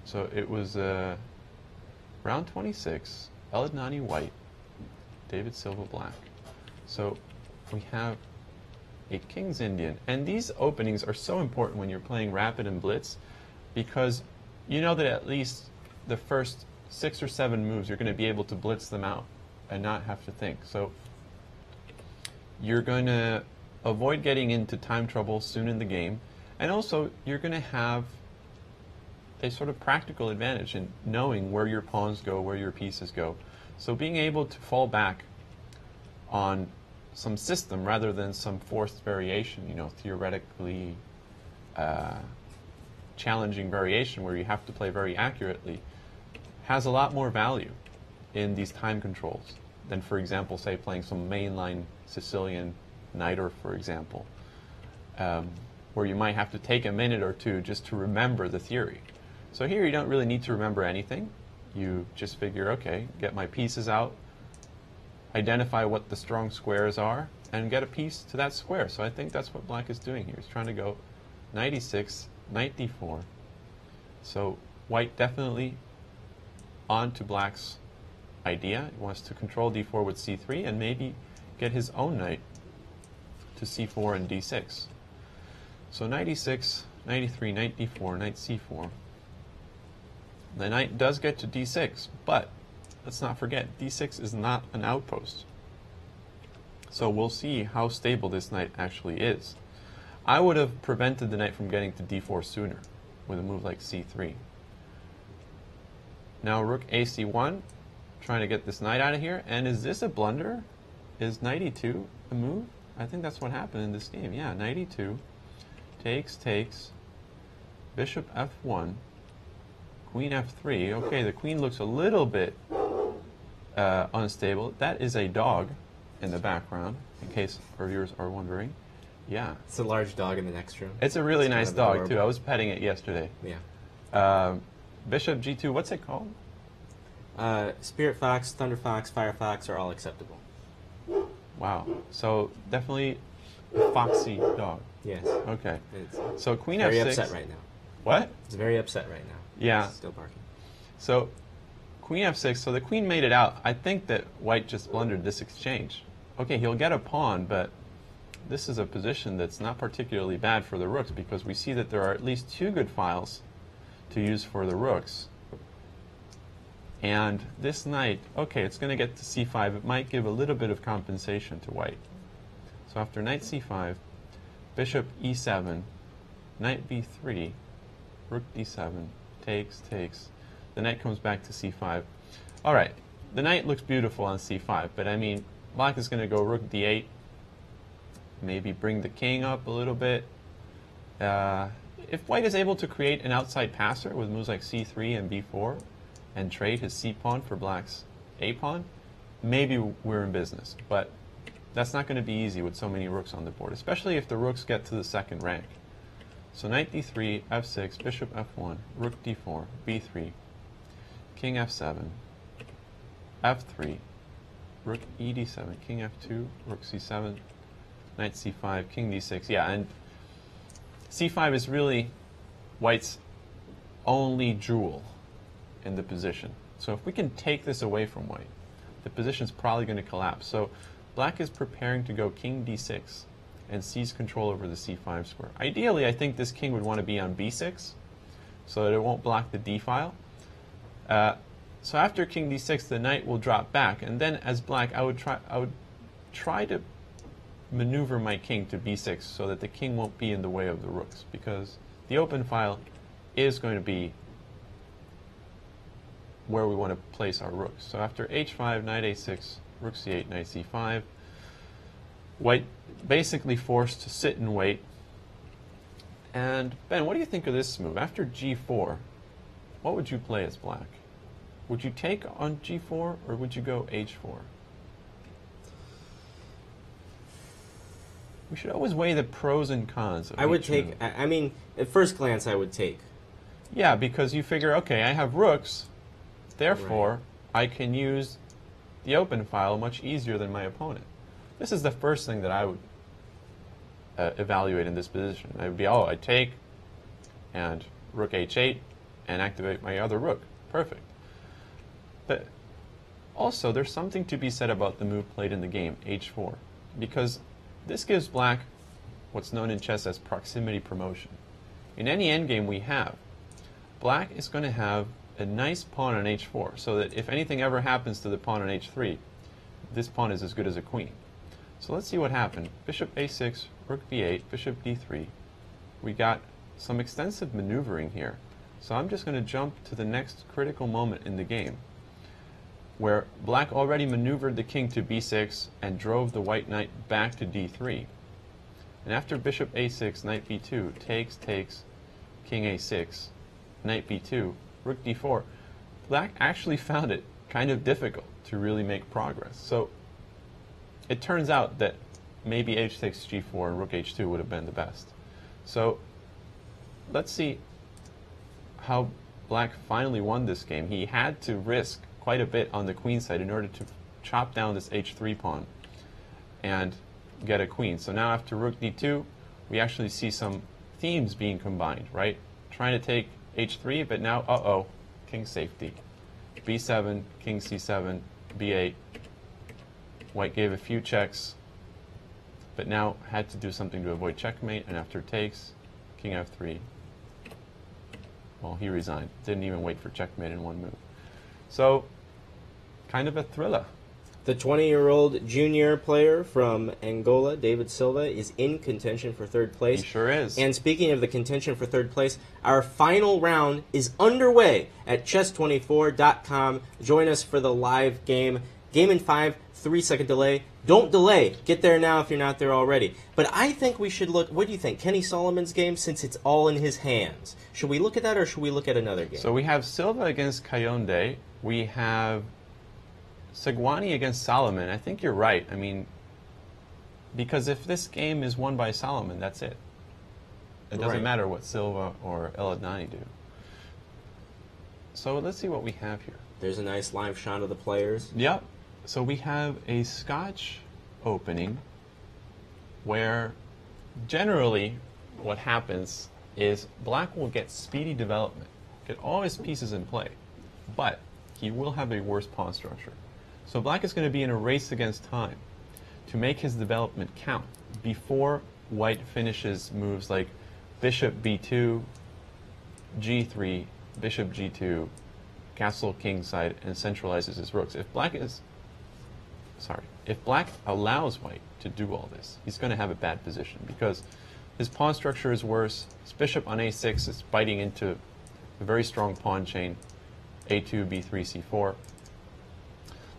Speaker 3: So it was round 26. Adnani white, David Silva black. So we have a King's Indian. And these openings are so important when you're playing Rapid and Blitz, because you know that at least the first 6 or 7 moves you're going to be able to blitz them out and not have to think. So you're going to avoid getting into time trouble soon in the game, and also you're going to have a sort of practical advantage in knowing where your pawns go, where your pieces go. So being able to fall back on some system rather than some forced variation, you know, theoretically challenging variation where you have to play very accurately, has a lot more value in these time controls than, for example, say playing some mainline Sicilian Knighter, for example, where you might have to take a minute or two just to remember the theory. So here you don't really need to remember anything. You just figure, okay, get my pieces out, identify what the strong squares are, and get a piece to that square. So I think that's what black is doing here. He's trying to go knight e6, knight d4. So white definitely on to black's idea. He wants to control d4 with c3 and maybe get his own knight to c4 and d6. So knight e6, knight e3, knight d4, knight c4. The knight does get to d6, but let's not forget, d6 is not an outpost. So we'll see how stable this knight actually is. I would have prevented the knight from getting to d4 sooner with a move like c3. Now rook ac1, trying to get this knight out of here. And is this a blunder? Is knight e2 a move? I think that's what happened in this game. Yeah, knight e2, takes, bishop f1, queen f3. Okay, the queen looks a little bit unstable. That is a dog in the background, in case our viewers are wondering. Yeah.
Speaker 2: It's a large dog in the next room.
Speaker 3: It's a really nice dog, too. I was petting it yesterday.
Speaker 2: Yeah.
Speaker 3: Bishop g2, what's it called?
Speaker 2: Spirit Fox, Thunder Fox, Fire Fox are all acceptable.
Speaker 3: Wow. So definitely a foxy dog.
Speaker 2: Yes.
Speaker 3: Okay. So queen f6.
Speaker 2: Very upset right now.
Speaker 3: What?
Speaker 2: It's very upset right now.
Speaker 3: Yeah.
Speaker 2: It's still barking.
Speaker 3: So queen f6. So the queen made it out. I think that white just blundered this exchange. Okay, he'll get a pawn, but this is a position that's not particularly bad for the rooks because we see that there are at least 2 good files to use for the rooks. And this knight, okay, it's going to get to c5. It might give a little bit of compensation to white. So after knight c5, bishop e7, knight b3, rook d7, takes. The knight comes back to c5. All right, the knight looks beautiful on c5, but I mean, black is going to go rook d8, maybe bring the king up a little bit. If white is able to create an outside passer with moves like c3 and b4 and trade his c-pawn for black's a-pawn, maybe we're in business. But that's not going to be easy with so many rooks on the board, especially if the rooks get to the 2nd rank. So knight d3, f6, bishop f1, rook d4, b3, king f7, f3, rook e d7, king f2, rook c7, knight c5, king d6. Yeah, and c5 is really white's only jewel in the position. So if we can take this away from white, the position's probably going to collapse. So black is preparing to go king d6 and seize control over the c5 square. Ideally, I think this king would want to be on b6 so that it won't block the d file. So after king d6, the knight will drop back, and then as black, I would try to maneuver my king to b6 so that the king won't be in the way of the rooks, because the open file is going to be where we want to place our rooks. So after h5, knight a6, rook c8, knight c5, white basically forced to sit and wait. And Ben, what do you think of this move? After g4, what would you play as black? Would you take on g4 or would you go h4? We should always weigh the pros and cons of
Speaker 2: I would
Speaker 3: each
Speaker 2: take,
Speaker 3: move.
Speaker 2: I mean, at first glance I would take.
Speaker 3: Yeah, because you figure, okay, I have rooks, therefore I can use the open file much easier than my opponent. This is the first thing that I would evaluate in this position. I would be, oh, I take and rook h8 and activate my other rook. Perfect. But Also, there's something to be said about the move played in the game, h4, because this gives black what's known in chess as proximity promotion. In any endgame we have, black is going to have a nice pawn on h4, so that if anything ever happens to the pawn on h3, this pawn is as good as a queen. So let's see what happened. Bishop a6, rook b8, bishop d3. We got some extensive maneuvering here. So I'm just going to jump to the next critical moment in the game, where black already maneuvered the king to b6 and drove the white knight back to d3. And after bishop a6, knight b2, takes, king a6, knight b2, rook d4, black actually found it kind of difficult to really make progress. So it turns out that maybe h takes g4 and rook h2 would have been the best. So let's see how black finally won this game. He had to risk quite a bit on the queen side in order to chop down this h3 pawn and get a queen. So now after rook d2, we actually see some themes being combined, right? Trying to take h3, but now, king safety. b7, king c7, b8. White gave a few checks, but now had to do something to avoid checkmate, and after takes, king f3. Well, he resigned. Didn't even wait for checkmate in one move. So, kind of a thriller.
Speaker 2: The 20-year-old junior player from Angola, David Silva, is in contention for third place.
Speaker 3: He sure is.
Speaker 2: And speaking of the contention for third place, our final round is underway at chess24.com. Join us for the live game. Game in 5, 3-second delay. Don't delay. Get there now if you're not there already. But I think we should look, what do you think, Kenny Solomon's game, since it's all in his hands? Should we look at that, or should we look at another game?
Speaker 3: So we have Silva against Kayonde. We have Sigwani against Solomon. I think you're right. I mean, because if this game is won by Solomon, that's it. It doesn't matter what Silva or Adnani do. So let's see what we have here.
Speaker 2: There's a nice live shot of the players.
Speaker 3: Yep. So we have a Scotch opening where generally what happens is black will get speedy development, get all his pieces in play, but he will have a worse pawn structure. So black is going to be in a race against time to make his development count before white finishes moves like bishop b2, g3, bishop g2, castle kingside, and centralizes his rooks. If black allows white to do all this, he's going to have a bad position because his pawn structure is worse. His bishop on a6 is biting into a very strong pawn chain, a2, b3, c4.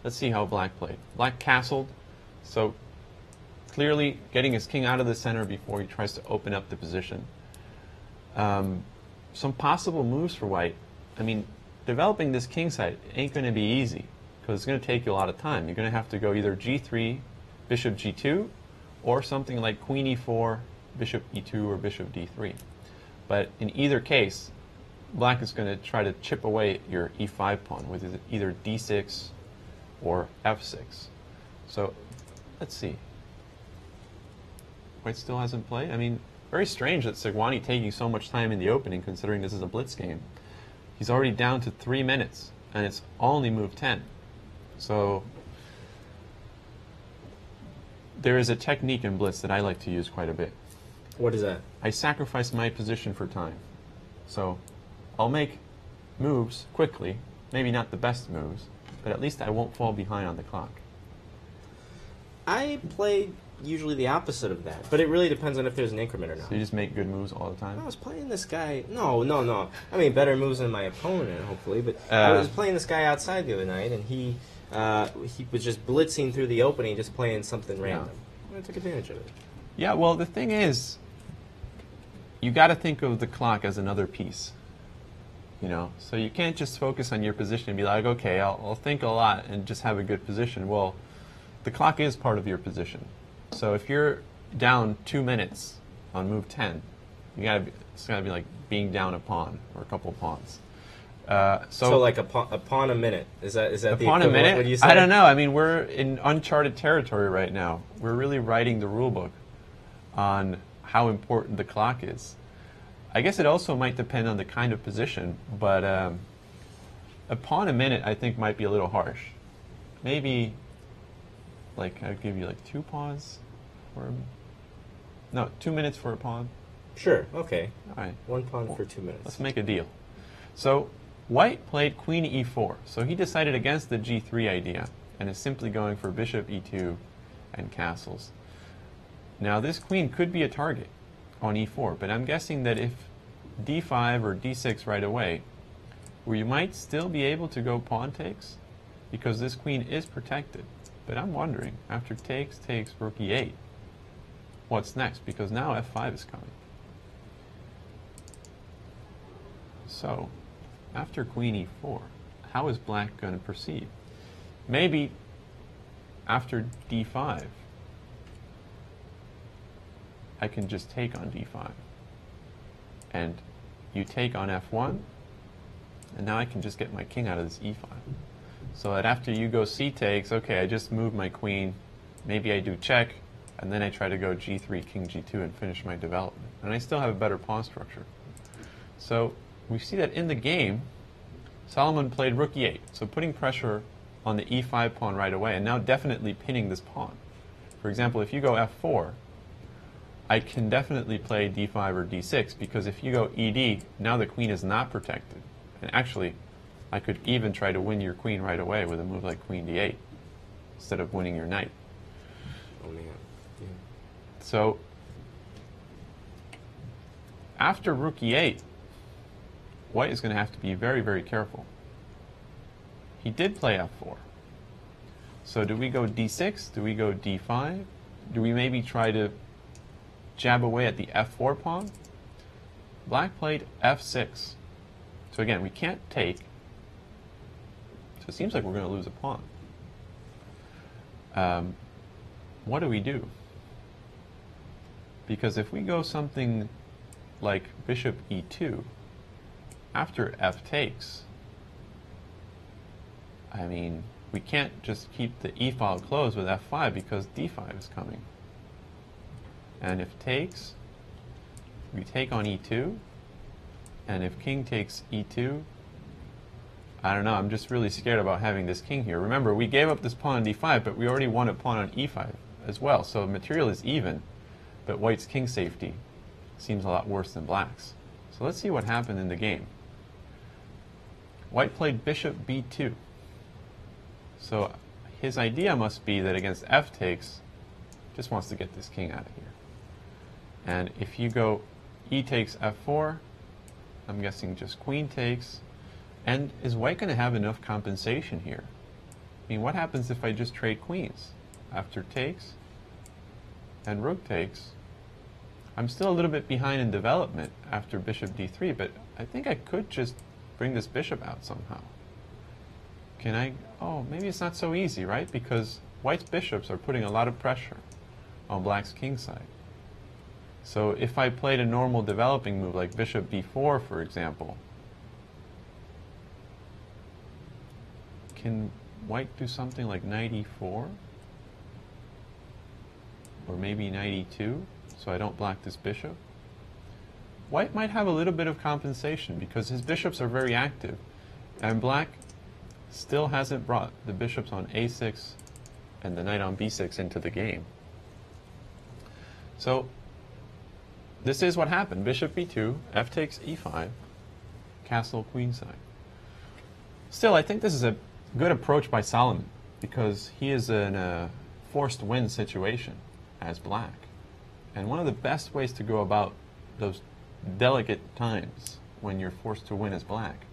Speaker 3: Let's see how black played. Black castled, so clearly getting his king out of the center before he tries to open up the position. Some possible moves for white. I mean, developing this king side ain't going to be easy because it's going to take you a lot of time. You're going to have to go either g3, bishop g2, or something like queen e4, bishop e2, or bishop d3. But in either case, black is going to try to chip away your e5 pawn with either d6 or f6. So let's see. White still hasn't played. I mean, very strange that Sigwani taking so much time in the opening considering this is a blitz game. He's already down to 3 minutes, and it's only move 10. So there is a technique in blitz that I like to use quite a bit.
Speaker 2: What is that?
Speaker 3: I sacrifice my position for time. So I'll make moves quickly, maybe not the best moves, but at least I won't fall behind on the clock.
Speaker 2: I play usually the opposite of that, but it really depends on if there's an increment or not.
Speaker 3: So you just make good moves all the time?
Speaker 2: I was playing this guy. No. I mean, better moves than my opponent, hopefully. But I was playing this guy outside the other night, and he was just blitzing through the opening, just playing something random. I took advantage of it.
Speaker 3: Yeah, well, the thing is, you got to think of the clock as another piece. You know, so you can't just focus on your position and be like, okay, I'll think a lot and just have a good position. Well, the clock is part of your position. So if you're down 2 minutes on move 10, it's gotta be like being down a pawn or a couple pawns. So
Speaker 2: like a pawn a minute. Is that
Speaker 3: a
Speaker 2: the
Speaker 3: pawn a minute?
Speaker 2: What do you say?
Speaker 3: I don't know. I mean, we're in uncharted territory right now. We're really writing the rule book on how important the clock is. I guess it also might depend on the kind of position, but a pawn a minute I think might be a little harsh. maybe, like, I'd give you like 2 pawns for, no, 2 minutes for a pawn.
Speaker 2: Sure, okay.
Speaker 3: All right.
Speaker 2: 1 pawn for 2 minutes.
Speaker 3: Let's make a deal. So white played queen e4. So he decided against the g3 idea and is simply going for bishop e2 and castles. Now this queen could be a target on e4, but I'm guessing that if d5 or d6 right away, we might still be able to go pawn takes because this queen is protected. But I'm wondering, after takes, rook e8, what's next? Because now f5 is coming. So, after queen e4, how is black going to proceed? Maybe after d5, I can just take on d5. And you take on f1, and now I can just get my king out of this e5. So that after you go c takes, okay, I just move my queen, maybe I do check, and then I try to go g3, king g2, and finish my development. And I still have a better pawn structure. So we see that in the game, Solomon played rook e8, so putting pressure on the e5 pawn right away, and now definitely pinning this pawn. For example, if you go f4, I can definitely play d5 or d6, because if you go ed, now the queen is not protected. And actually, I could even try to win your queen right away with a move like queen d8, instead of winning your knight.
Speaker 2: Oh, man. Yeah.
Speaker 3: So, after rook e8, white is going to have to be very, very careful. He did play f4. So do we go d6? Do we go d5? Do we maybe try to jab away at the f4 pawn? Black played f6. So again, we can't take. So it seems like we're going to lose a pawn. What do we do? Because if we go something like bishop e2, after f takes, I mean, we can't just keep the e-file closed with f5 because d5 is coming. And if takes, we take on e2, and if king takes e2, I don't know, I'm just really scared about having this king here. Remember, we gave up this pawn on d5, but we already won a pawn on e5 as well, so material is even, but white's king safety seems a lot worse than black's. So let's see what happened in the game. White played bishop b2. So his idea must be that against f takes, just wants to get this king out of here. And if you go e takes f4, I'm guessing just queen takes. And is white going to have enough compensation here? I mean, what happens if I just trade queens? After takes and rook takes, I'm still a little bit behind in development after bishop d3, but I think I could just bring this bishop out somehow. Can I? Oh, maybe it's not so easy, right? Because white's bishops are putting a lot of pressure on black's king side. So if I played a normal developing move like bishop b4, for example, can white do something like knight e4? Or maybe knight e2, so I don't block this bishop? White might have a little bit of compensation because his bishops are very active, and black still hasn't brought the bishops on a6 and the knight on b6 into the game. So this is what happened. Bishop b2, f takes e5, castle queenside. Still, I think this is a good approach by Solomon because he is in a forced win situation as black. And one of the best ways to go about those delicate times when you're forced to win as black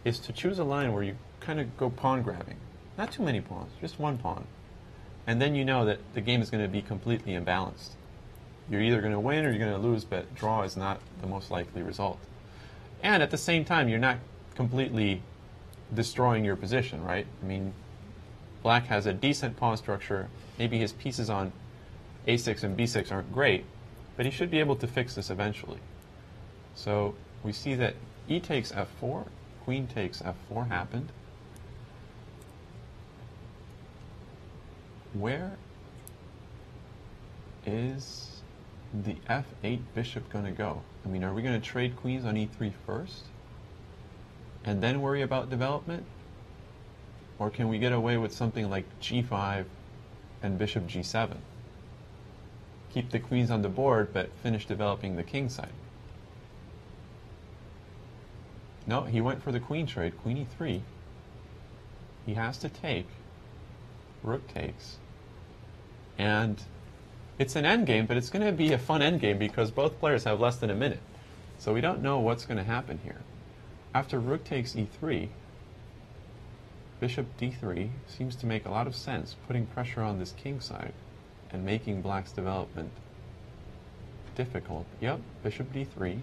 Speaker 3: is to choose a line where you kind of go pawn grabbing. Not too many pawns, just one pawn. And then you know that the game is going to be completely imbalanced. You're either going to win or you're going to lose, but draw is not the most likely result. And at the same time, you're not completely destroying your position, right? I mean, black has a decent pawn structure. Maybe his pieces on a6 and b6 aren't great, but he should be able to fix this eventually. So we see that e takes f4, queen takes f4 happened. Where is the f8 bishop going to go? I mean, are we going to trade queens on e3 first and then worry about development? Or can we get away with something like g5 and bishop g7? Keep the queens on the board, but finish developing the king side. No, he went for the queen trade, queen e3. He has to take. Rook takes. And it's an endgame, but it's going to be a fun endgame because both players have less than a minute. So we don't know what's going to happen here. After rook takes e3, bishop d3 seems to make a lot of sense, putting pressure on this king side and making black's development difficult. Yep, bishop d3.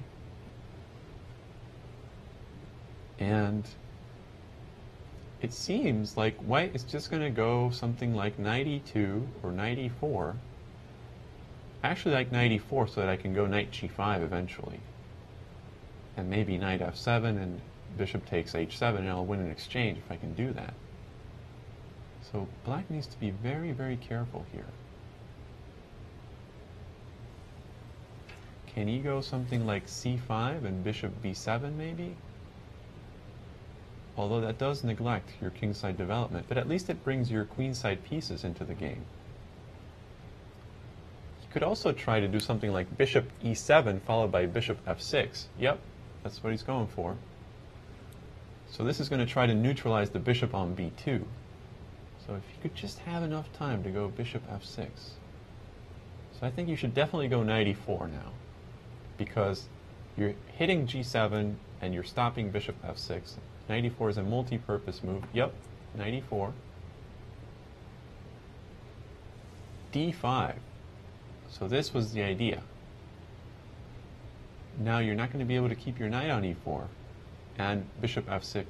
Speaker 3: And it seems like white is just going to go something like knight e2 or knight e4. I actually like knight e4 so that I can go knight g5 eventually. And maybe knight f7 and bishop takes h7 and I'll win an exchange if I can do that. So black needs to be very, very careful here. Can he go something like c5 and bishop b7 maybe? Although that does neglect your kingside development, but at least it brings your queenside pieces into the game. You could also try to do something like bishop e7 followed by bishop f6. Yep, that's what he's going for. So this is going to try to neutralize the bishop on b2. So if you could just have enough time to go bishop f6. So I think you should definitely go knight e4 now, because you're hitting g7 and you're stopping bishop f6. Knight e4 is a multi-purpose move. Yep, knight e4. d5. So this was the idea. Now you're not going to be able to keep your knight on e4, and bishop f6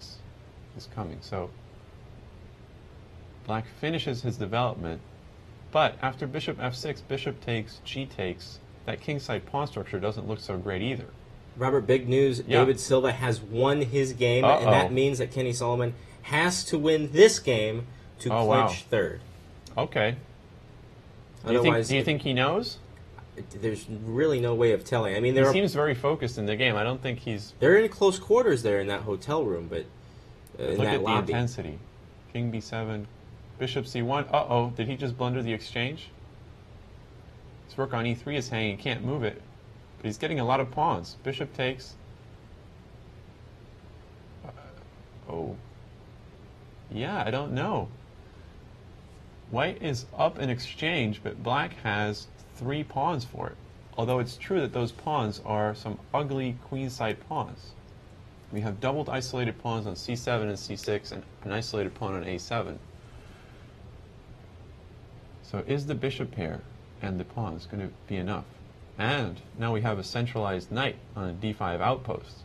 Speaker 3: is coming. So black finishes his development, but after bishop f6, bishop takes, g takes, that kingside pawn structure doesn't look so great either.
Speaker 2: Robert, big news. Yeah. David Silva has won his game, and that means that Kenny Solomon has to win this game to clinch third.
Speaker 3: Okay. Do you think he knows?
Speaker 2: There's really no way of telling. I mean,
Speaker 3: he seems very focused in the game. I don't think he's...
Speaker 2: They're in close quarters there in that hotel room, but in
Speaker 3: look
Speaker 2: that
Speaker 3: at
Speaker 2: lobby.
Speaker 3: The intensity. King b7, bishop c1. Uh-oh, did he just blunder the exchange? His rook on e3 is hanging. He can't move it. But he's getting a lot of pawns. Bishop takes. Oh. Yeah, I don't know. White is up in exchange, but black has 3 pawns for it. Although it's true that those pawns are some ugly queenside pawns. We have doubled isolated pawns on c7 and c6 and an isolated pawn on a7. So is the bishop pair and the pawns going to be enough? And now we have a centralized knight on a d5 outpost.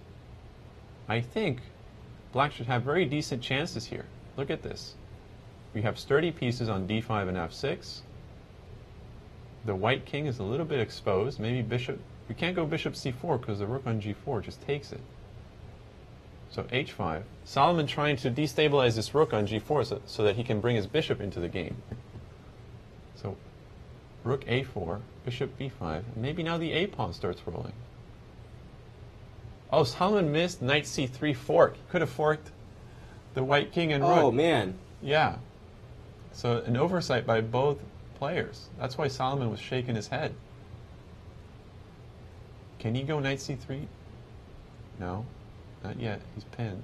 Speaker 3: I think black should have very decent chances here. Look at this. We have sturdy pieces on d5 and f6. The white king is a little bit exposed. Maybe bishop... We can't go bishop c4 because the rook on g4 just takes it. So h5. Solomon trying to destabilize this rook on g4 so that he can bring his bishop into the game. So rook a4, bishop b5, and maybe now the a pawn starts rolling. Oh, Solomon missed knight c3 fork. He could have forked the white king and rook.
Speaker 2: Oh, man.
Speaker 3: Yeah. So an oversight by both players. That's why Solomon was shaking his head. Can he go knight c3? No, not yet. He's pinned.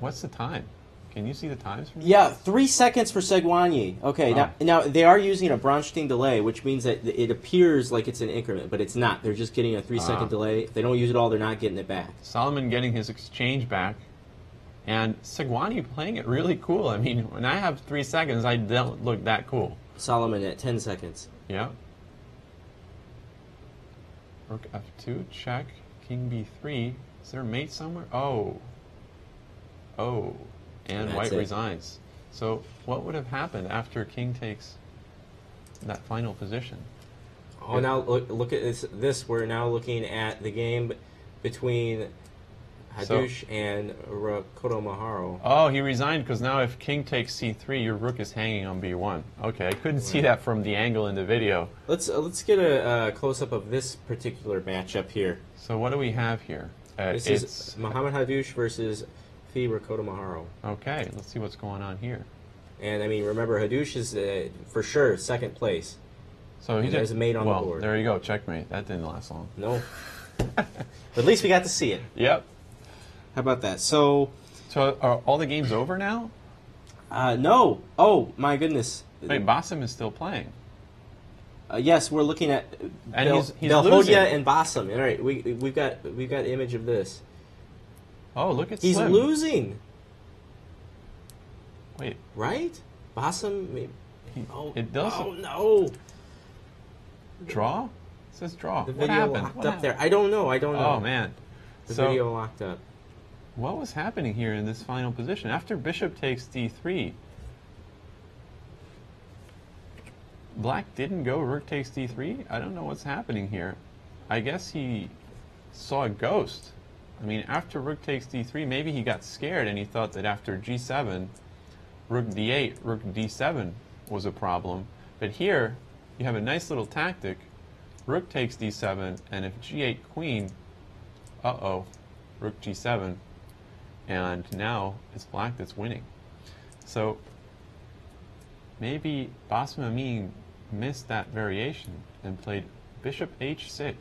Speaker 3: What's the time? Can you see the times from
Speaker 2: Yeah, 3 seconds for Sigwani. Okay, now they are using a Braunstein delay, which means that it appears like it's an increment, but it's not. They're just getting a 3-second delay. If they don't use it all, they're not getting it back.
Speaker 3: Solomon getting his exchange back, and Sigwani playing it really cool. I mean, when I have 3 seconds, I don't look that cool.
Speaker 2: Solomon at 10 seconds.
Speaker 3: Yeah. Rook f2, check. King b3. Is there a mate somewhere? Oh. Oh. And white resigns. So what would have happened after king takes that final position?
Speaker 2: Oh, now look at this. We're now looking at the game between Kaduche and Koto Maharo.
Speaker 3: Oh, he resigned because now if king takes c3, your rook is hanging on b1. Okay, I couldn't see that from the angle in the video.
Speaker 2: Let's get a close-up of this particular matchup here.
Speaker 3: So what do we have here?
Speaker 2: This is Mohamed Kaduche versus Fi Rakota Maharo.
Speaker 3: Okay, let's see what's going on here.
Speaker 2: And I mean, remember, Kaduche is for sure second place.
Speaker 3: So
Speaker 2: there's a mate on the board.
Speaker 3: There you go, checkmate. That didn't last long.
Speaker 2: No. But at least we got to see it.
Speaker 3: Yep.
Speaker 2: How about that? So
Speaker 3: are all the games over now?
Speaker 2: no. Oh, my goodness.
Speaker 3: Wait, Bassam is still playing.
Speaker 2: Yes, we're looking at
Speaker 3: And he's
Speaker 2: Belhodia
Speaker 3: losing.
Speaker 2: and Bassam. All right, we've got image of this.
Speaker 3: Oh, look at
Speaker 2: He's
Speaker 3: Slim.
Speaker 2: losing.
Speaker 3: Wait.
Speaker 2: Right? Bassam.
Speaker 3: It does.
Speaker 2: Oh no!
Speaker 3: Draw? It says draw.
Speaker 2: The
Speaker 3: What
Speaker 2: video
Speaker 3: happened?
Speaker 2: locked
Speaker 3: What
Speaker 2: up there. I don't know.
Speaker 3: Oh, man.
Speaker 2: The
Speaker 3: So,
Speaker 2: video locked up.
Speaker 3: what was happening here in this final position? After bishop takes d3, black didn't go rook takes d3? I don't know what's happening here. I guess he saw a ghost. I mean, after rook takes d3, maybe he got scared and he thought that after g7, rook d8, rook d7 was a problem. But here, you have a nice little tactic. Rook takes d7, and if g8 queen, rook g7, and now it's black that's winning. So maybe Bassam Amin missed that variation and played bishop h6.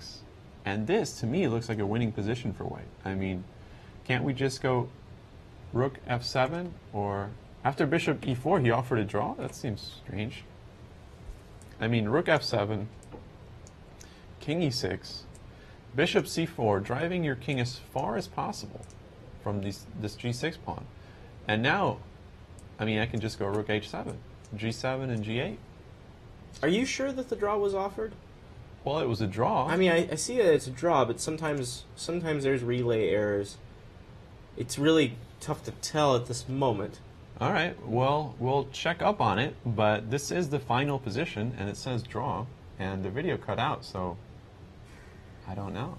Speaker 3: And this, to me, looks like a winning position for white. I mean, can't we just go rook f7? Or after bishop e4, he offered a draw? That seems strange. I mean, rook f7, king e6, bishop c4, driving your king as far as possible from this g6 pawn. And now, I mean, I can just go rook h7, g7 and g8.
Speaker 2: Are you sure that the draw was offered?
Speaker 3: Well, it was a draw.
Speaker 2: I mean, I see that it's a draw, but sometimes there's relay errors. It's really tough to tell at this moment.
Speaker 3: All right, well, we'll check up on it, but this is the final position, and it says draw, and the video cut out, so I don't know.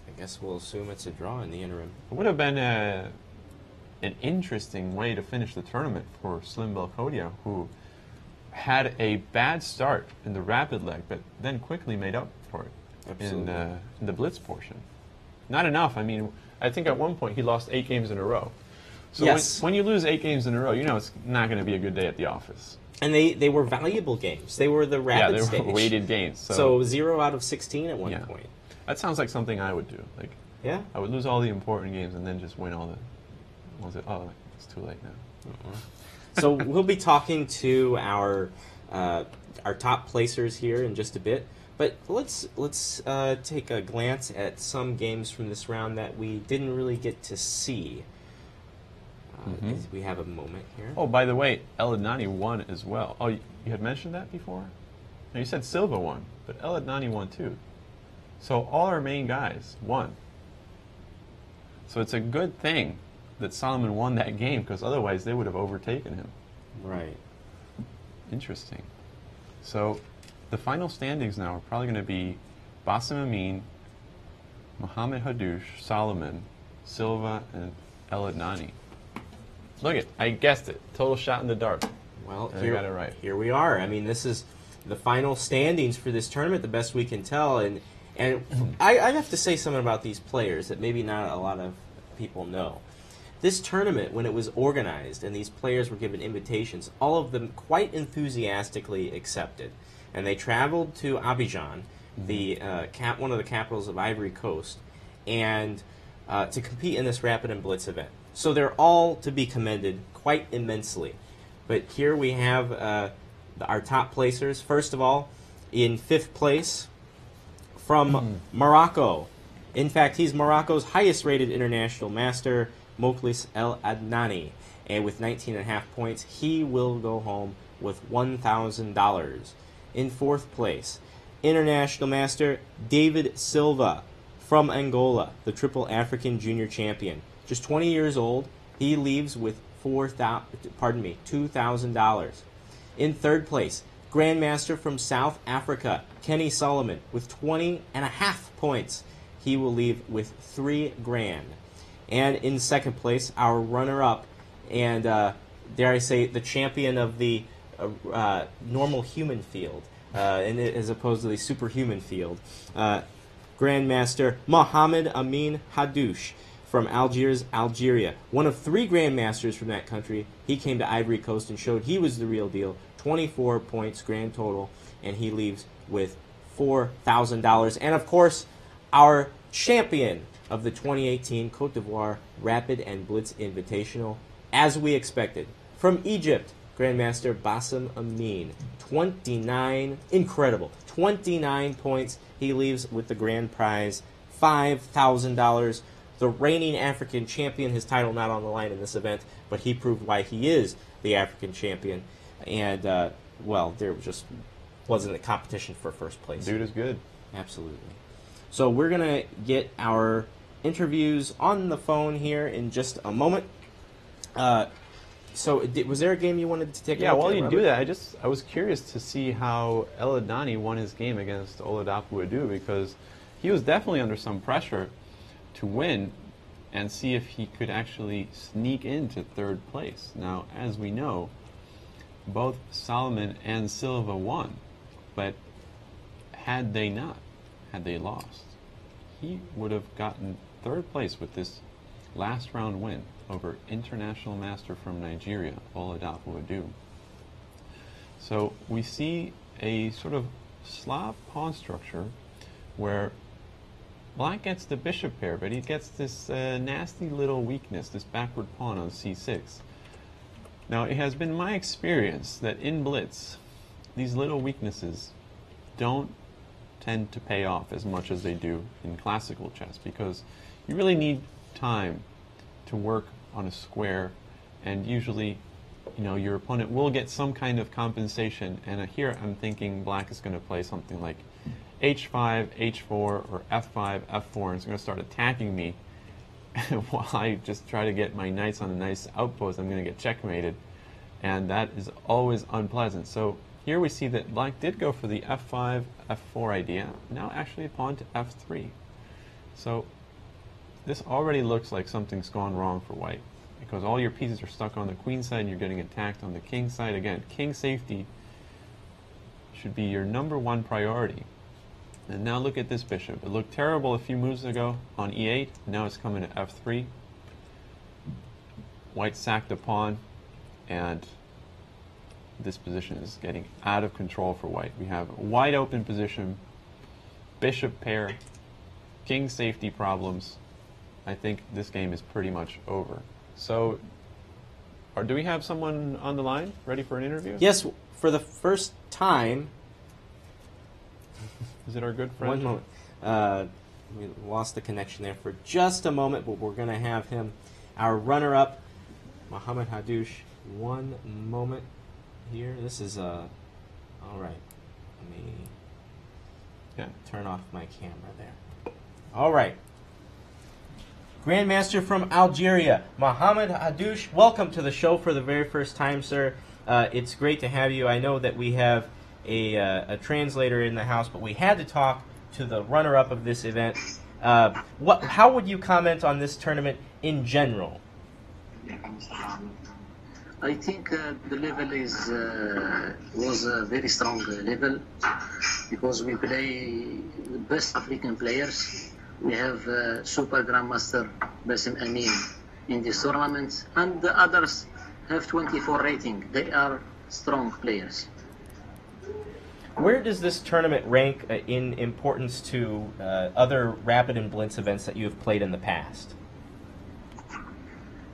Speaker 2: I guess we'll assume it's a draw in the interim.
Speaker 3: It would have been an interesting way to finish the tournament for Slim Belkodia, who had a bad start in the rapid leg, but then quickly made up for it in the Blitz portion. Not enough. I mean, I think at one point he lost 8 games in a row. So
Speaker 2: yes.
Speaker 3: when you lose 8 games in a row, you know it's not going to be a good day at the office.
Speaker 2: And they were valuable games. They were the rapid stage.
Speaker 3: Yeah, they were weighted games.
Speaker 2: So 0 out of 16 at one point.
Speaker 3: That sounds like something I would do. Like,
Speaker 2: yeah,
Speaker 3: I would lose all the important games and then just win all the. Oh, it's too late now.
Speaker 2: So we'll be talking to our top placers here in just a bit. But let's take a glance at some games from this round that we didn't really get to see. As we have a moment here.
Speaker 3: Oh, by the way, Adnani won as well. Oh, you had mentioned that before? No, you said Silva won, but Adnani won too. So all our main guys won. So it's a good thing that Solomon won that game, because otherwise they would have overtaken him.
Speaker 2: Right.
Speaker 3: Interesting. So the final standings now are probably going to be Bassam Amin, Mohamed Kaduche, Solomon, Silva, and Adnani. Look it, I guessed it. Total shot in the dark.
Speaker 2: Well,
Speaker 3: I got it right.
Speaker 2: Here we are. I mean, this is the final standings for this tournament, the best we can tell. And I have to say something about these players that maybe not a lot of people know. This tournament, when it was organized and these players were given invitations, all of them quite enthusiastically accepted. And they traveled to Abidjan, one of the capitals of Ivory Coast, and to compete in this Rapid and Blitz event. So they're all to be commended quite immensely. But here we have our top placers. First of all, in 5th place from Morocco. In fact, he's Morocco's highest-rated international master, Mokhlis El Adnani. And with 19.5 points, he will go home with $1,000. In 4th place, international master David Silva from Angola, the triple African junior champion. Just 20 years old, he leaves with $2,000. In 3rd place, Grandmaster from South Africa, Kenny Solomon, with 20.5 points. He will leave with $3,000. And in 2nd place, our runner-up, and dare I say, the champion of the normal human field, as opposed to the superhuman field, Grandmaster Mohamed Amin Kaduche from Algiers, Algeria. One of 3 grandmasters from that country. He came to Ivory Coast and showed he was the real deal. 24 points grand total, and he leaves with $4,000. And, of course, our champion of the 2018 Côte d'Ivoire Rapid and Blitz Invitational, as we expected. From Egypt, Grandmaster Bassem Amin. 29, incredible, 29 points. He leaves with the grand prize, $5,000. The reigning African champion, his title not on the line in this event, but he proved why he is the African champion. And, well, there just wasn't a competition for first place.
Speaker 3: Dude is good.
Speaker 2: Absolutely. So we're going to get our interviews on the phone here in just a moment. So was there a game you wanted to take?
Speaker 3: Yeah, while you do that, I was curious to see how Adnani won his game against Oladapo Adu, because he was definitely under some pressure to win and see if he could actually sneak into 3rd place. Now, as we know, both Solomon and Silva won, but had they not, had they lost, he would have gotten 3rd place with this last round win over international master from Nigeria, Oladapo Adu. So we see a sort of Slav pawn structure where Black gets the bishop pair, but he gets this nasty little weakness, this backward pawn on c6. Now, it has been my experience that in Blitz, these little weaknesses don't tend to pay off as much as they do in classical chess, because you really need time to work on a square, and usually, you know, your opponent will get some kind of compensation. And here I'm thinking Black is going to play something like h5, h4, or f5, f4, and it's going to start attacking me while I just try to get my knights on a nice outpost. I'm going to get checkmated, and that is always unpleasant. So here we see that Black did go for the f5, f4 idea, now actually a pawn to f3. So this already looks like something's gone wrong for White, because all your pieces are stuck on the queen side and you're getting attacked on the king side. Again, king safety should be your #1 priority. And now look at this bishop. It looked terrible a few moves ago on e8. Now it's coming to f3. White sacked a pawn, and this position is getting out of control for White. We have a wide open position, bishop pair, king safety problems. I think this game is pretty much over. So, do we have someone on the line ready for an interview?
Speaker 2: Yes, for the first time.
Speaker 3: Is it our good friend?
Speaker 2: One moment. We lost the connection there for just a moment, but we're going to have him, our runner-up, Mohamed Kaduche. One moment here. This is all right. Let me turn off my camera there. All right. Grandmaster from Algeria, Mohamed Kaduche. Welcome to the show for the very first time, sir. It's great to have you. I know that we have a translator in the house, but we had to talk to the runner-up of this event. How would you comment on this tournament in general?
Speaker 4: I think the level was a very strong level, because we play the best African players. We have Super Grandmaster Bassem Amin in this tournament, and the others have 24 rating. They are strong players.
Speaker 2: Where does this tournament rank in importance to other Rapid and Blitz events that you have played in the past?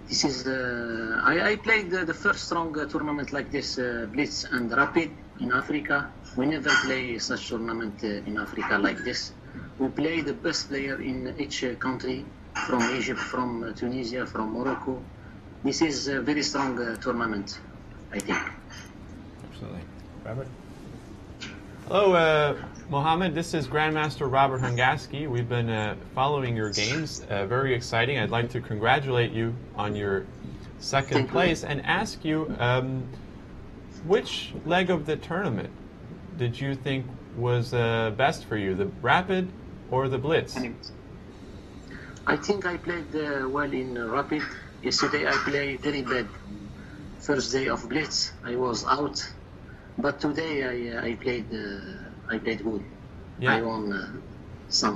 Speaker 4: This is I played the first strong tournament like this, Blitz and Rapid in Africa. We never play such tournament in Africa like this. We play the best player in each country, from Egypt, from Tunisia, from Morocco. This is a very strong tournament, I think.
Speaker 2: Absolutely. Robert?
Speaker 3: Hello, Mohamed. This is Grandmaster Robert Hungaski. We've been following your games. Very exciting. I'd like to congratulate you on your second place and ask you, which leg of the tournament did you think was best for you, the Rapid or the Blitz?
Speaker 4: I think I played well in Rapid. Yesterday I played very bad. First day of Blitz, I was out. But today I played good.
Speaker 3: Yeah.
Speaker 4: I won some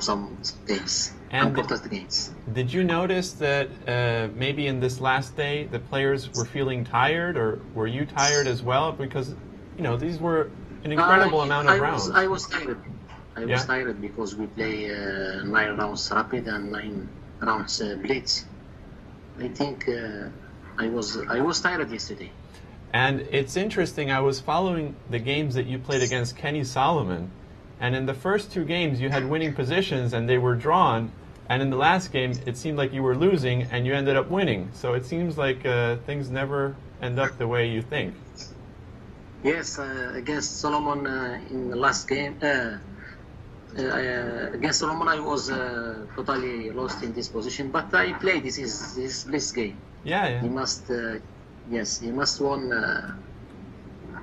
Speaker 4: games,
Speaker 3: And
Speaker 4: important games.
Speaker 3: did you notice that maybe in this last day the players were feeling tired, or were you tired as well? Because these were an incredible amount of rounds.
Speaker 4: I was tired. I
Speaker 3: Yeah?
Speaker 4: was tired because we play 9 rounds rapid and 9 rounds blitz. I think I was tired yesterday.
Speaker 3: And it's interesting, I was following the games that you played against Kenny Solomon, and in the first 2 games you had winning positions and they were drawn, and in the last game it seemed like you were losing and you ended up winning. So it seems like things never end up the way you think.
Speaker 4: Yes, against Solomon in the last game, against Solomon I was totally lost in this position, but I played this blitz game.
Speaker 3: Yeah.
Speaker 4: He must, he must win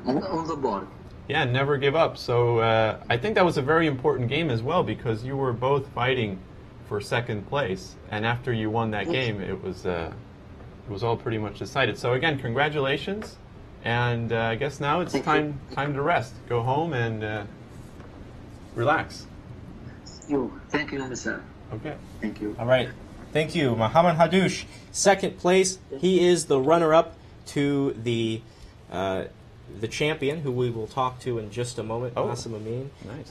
Speaker 4: on the board.
Speaker 3: Yeah, never give up. So I think that was a very important game as well, because you were both fighting for second place, and after you won that game, it was all pretty much decided. So again, congratulations, and I guess now it's time to rest. Go home and relax.
Speaker 4: Thank you, Mr.
Speaker 3: Okay.
Speaker 4: Thank you.
Speaker 2: All right. Thank you. Mohamed Kaduche, second place. He is the runner-up to the champion, who we will talk to in just a moment, Amin.
Speaker 3: Nice.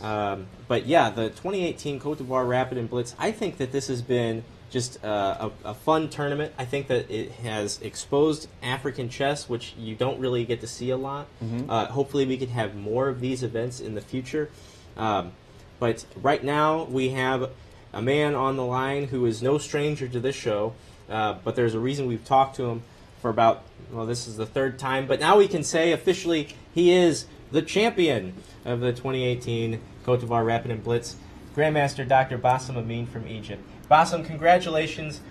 Speaker 2: But yeah, the 2018 Côte d'Ivoire Rapid and Blitz, I think that this has been just a fun tournament. I think that it has exposed African chess, which you don't really get to see a lot. Hopefully we can have more of these events in the future. But right now we have a man on the line who is no stranger to this show, but there's a reason we've talked to him for about, this is the 3rd time, but now we can say officially he is the champion of the 2018 Côte d'Ivoire Rapid and Blitz, Grandmaster Dr. Bassem Amin from Egypt. Bassem, congratulations.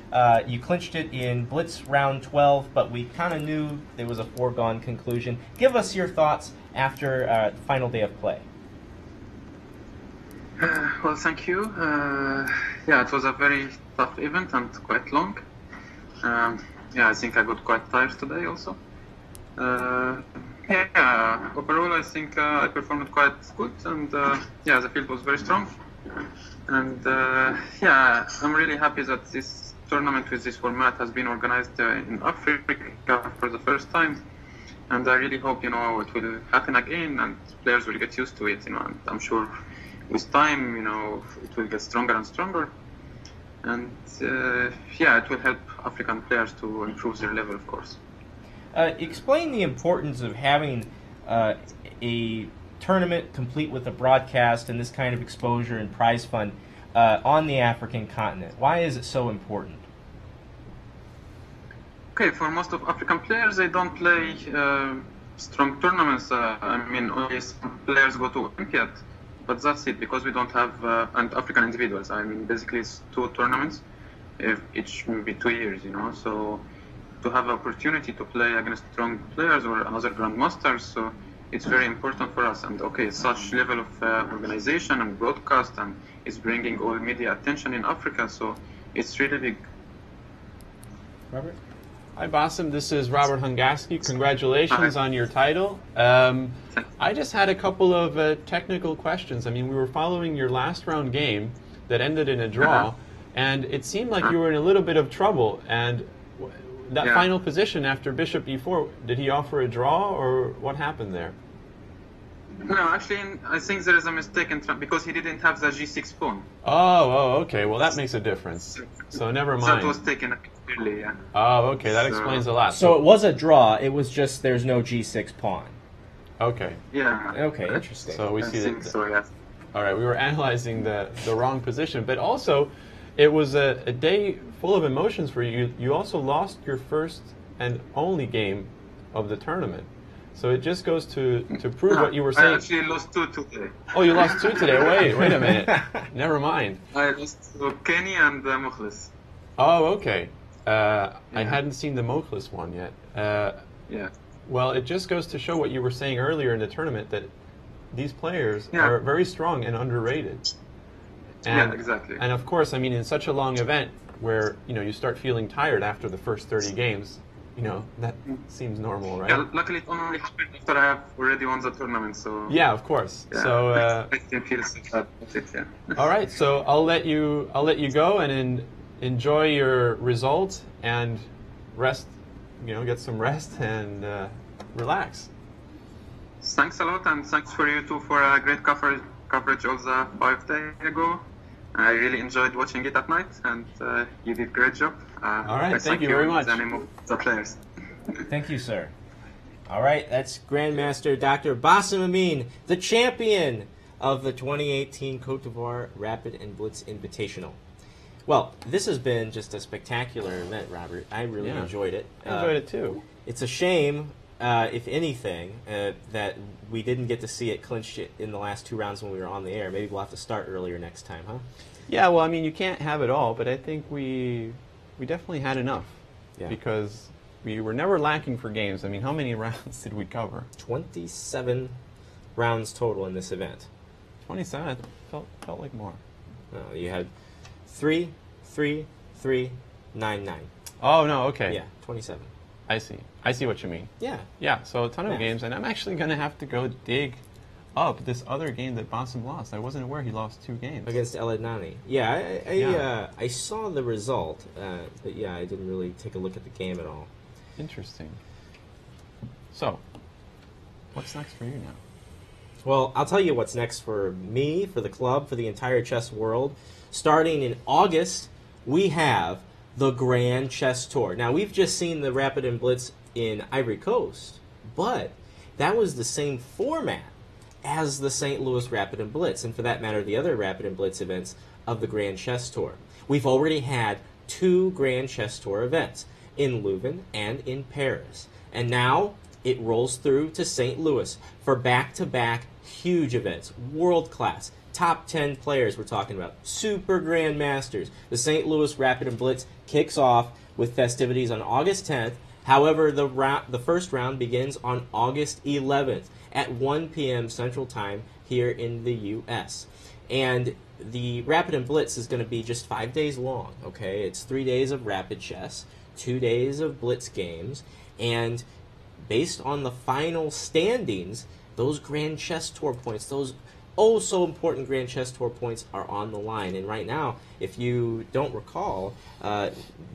Speaker 2: You clinched it in Blitz round 12, but we kind of knew there was a foregone conclusion. Give us your thoughts after the final day of play.
Speaker 5: Well, thank you. Yeah, it was a very tough event and quite long. I think I got quite tired today also. Overall I think I performed quite good, and the field was very strong. And I'm really happy that this tournament with this format has been organized in Africa for the first time. And I really hope, it will happen again and players will get used to it, and I'm sure with time, it will get stronger and stronger. And it will help African players to improve their level, of course.
Speaker 2: Explain the importance of having a tournament complete with a broadcast and this kind of exposure and prize fund on the African continent. Why is it so important?
Speaker 5: Okay, for most of African players, they don't play strong tournaments. Only some players go to Olympiad. But that's it, because we don't have and African individuals. Basically it's 2 tournaments, each maybe 2 years, So to have opportunity to play against strong players or other grandmasters, so it's very important for us. And such level of organization and broadcast, and it's bringing all media attention in Africa, so it's really big.
Speaker 2: Robert?
Speaker 3: Hi, Bassem. This is Robert Hungaski. Congratulations on your title. I just had a couple of technical questions. We were following your last round game that ended in a draw, and it seemed like you were in a little bit of trouble. And that final position after Bishop E4, did he offer a draw, or what happened there?
Speaker 5: No, actually, I think there is a mistake because he didn't have the G6 pawn.
Speaker 3: Oh, okay. Well, that makes a difference. So never mind.
Speaker 5: That was taken early, yeah.
Speaker 3: Oh, okay. That explains a lot.
Speaker 2: So it was a draw. It was just there's no G6 pawn.
Speaker 3: Okay.
Speaker 5: Yeah.
Speaker 2: Okay, interesting.
Speaker 3: So we see that.
Speaker 5: So, yes.
Speaker 3: All right, we were analyzing the wrong position, but also it was a day full of emotions for you. You also lost your first and only game of the tournament. So it just goes to prove what you were saying.
Speaker 5: I actually lost 2 today.
Speaker 3: Oh, you lost 2 today. Wait a minute. Never mind.
Speaker 5: I lost to Kenny and Mukhlis.
Speaker 3: Oh, okay. I hadn't seen the Mukhlis one yet.
Speaker 5: Yeah.
Speaker 3: Well, it just goes to show what you were saying earlier in the tournament, that these players are very strong and underrated. And,
Speaker 5: exactly.
Speaker 3: And of course, in such a long event where you start feeling tired after the first 30 games, you know, that seems normal, right?
Speaker 5: Yeah, luckily it only happened after I have already won the tournament, so...
Speaker 3: Yeah, of course.
Speaker 5: Yeah,
Speaker 3: So,
Speaker 5: I didn't feel so bad about it, yeah.
Speaker 3: all right, so I'll let you go and enjoy your result and rest, you know, get some rest and relax.
Speaker 5: Thanks a lot, and thanks for you too for a great coverage of the 5 days ago. I really enjoyed watching it at night, and you did a great job.
Speaker 3: All right, thank you very much.
Speaker 5: The name of the players.
Speaker 1: Thank you, sir.
Speaker 2: All right, that's Grandmaster Dr. Bassem Amin, the champion of the 2018 Côte d'Ivoire Rapid and Blitz Invitational. Well, this has been just a spectacular event, Robert. I really enjoyed it.
Speaker 3: I enjoyed it too.
Speaker 2: It's a shame, if anything, that we didn't get to see it clinched in the last 2 rounds when we were on the air. Maybe we'll have to start earlier next time, huh?
Speaker 3: Yeah, well, I mean, you can't have it all, but I think we definitely had enough because we were never lacking for games. I mean, how many rounds did we cover?
Speaker 2: 27 rounds total in this event.
Speaker 3: 27? Felt like more.
Speaker 2: No, you had 3, 3, 3, 9, 9.
Speaker 3: Oh, no, okay.
Speaker 2: Yeah, 27.
Speaker 3: I see what you mean.
Speaker 2: Yeah.
Speaker 3: Yeah, so a ton of
Speaker 2: Yeah.
Speaker 3: games, and I'm actually going to have to go dig up this other game that Bassem lost. I wasn't aware he lost 2 games.
Speaker 2: Against Adnani. Yeah, I saw the result, but yeah, I didn't really take a look at the game at all.
Speaker 3: Interesting. So, what's next for you now?
Speaker 2: Well, I'll tell you what's next for me, for the club, for the entire chess world. Starting in August, we have the Grand Chess Tour. Now, we've just seen the Rapid and Blitz in Ivory Coast, but that was the same format as the St. Louis Rapid and Blitz, and for that matter, the other Rapid and Blitz events of the Grand Chess Tour. We've already had 2 Grand Chess Tour events, in Leuven and in Paris. And now it rolls through to St. Louis for back-to-back huge events, world-class, top 10 players we're talking about, super grandmasters. The St. Louis Rapid and Blitz kicks off with festivities on August 10th. However, the first round begins on August 11th at 1 p.m. Central Time here in the U.S. And the Rapid and Blitz is going to be just 5 days long, okay? It's 3 days of Rapid Chess, 2 days of Blitz games, and based on the final standings, those Grand Chess Tour points, those so important Grand Chess Tour points are on the line. And right now, if you don't recall,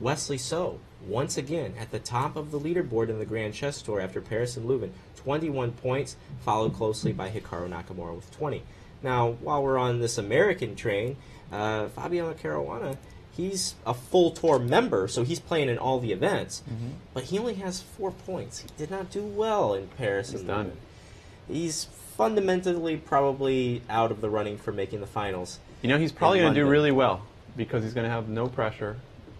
Speaker 2: Wesley So, once again, at the top of the leaderboard in the Grand Chess Tour after Paris and Leuven, 21 points, followed closely by Hikaru Nakamura with 20. Now, while we're on this American train, Fabiano Caruana, he's a full tour member, so he's playing in all the events, but he only has 4 points. He did not do well in Paris and Leuven. He's fundamentally probably out of the running for making the finals.
Speaker 3: You know, he's probably going to do really well because he's going to have no pressure.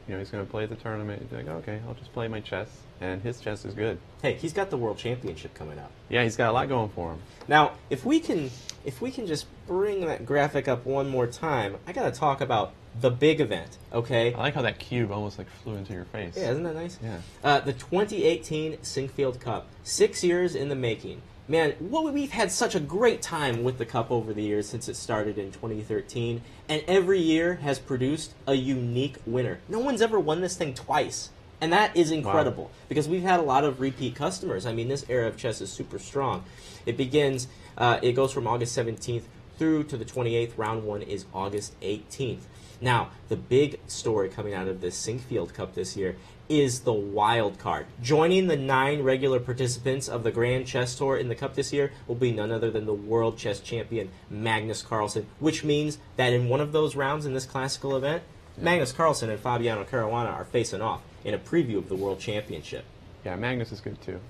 Speaker 3: You know, he's going to play the tournament. He's like, okay, I'll just play my chess, and his chess is good.
Speaker 2: Hey, he's got the World Championship coming up.
Speaker 3: Yeah, he's got a lot going for him.
Speaker 2: Now, if we can just bring that graphic up one more time, I got to talk about the big event, okay?
Speaker 3: I like how that cube almost like flew into your face.
Speaker 2: Yeah, isn't that nice?
Speaker 3: Yeah.
Speaker 2: The 2018 Sinkfield Cup, 6 years in the making. Man, we've had such a great time with the Cup over the years since it started in 2013, and every year has produced a unique winner. No one's ever won this thing twice, and that is incredible because we've had a lot of repeat customers. I mean, this era of chess is super strong. It begins, it goes from August 17th through to the 28th. Round 1 is August 18th. Now, the big story coming out of this Sinkfield Cup this year is the wild card. Joining the 9 regular participants of the Grand Chess Tour in the Cup this year will be none other than the world chess champion Magnus Carlsen, which means that in one of those rounds in this classical event, Magnus Carlsen and Fabiano Caruana are facing off in a preview of the World Championship.
Speaker 3: Yeah, Magnus is good too.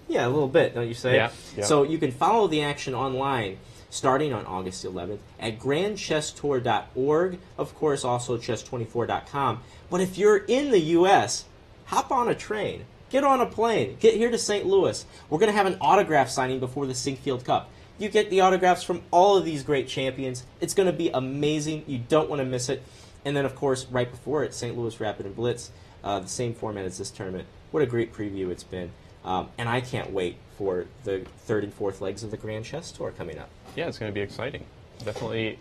Speaker 2: Yeah, a little bit, don't you say?
Speaker 3: Yeah.
Speaker 2: So you can follow the action online starting on August 11th at grandchesstour.org, of course also chess24.com. But if you're in the U.S., hop on a train, get on a plane, get here to St. Louis. We're going to have an autograph signing before the Sinkfield Cup. You get the autographs from all of these great champions. It's going to be amazing. You don't want to miss it. And then, of course, right before it, St. Louis Rapid and Blitz, the same format as this tournament. What a great preview it's been. And I can't wait for the 3rd and 4th legs of the Grand Chess Tour coming up.
Speaker 3: Yeah, it's going to be exciting. Definitely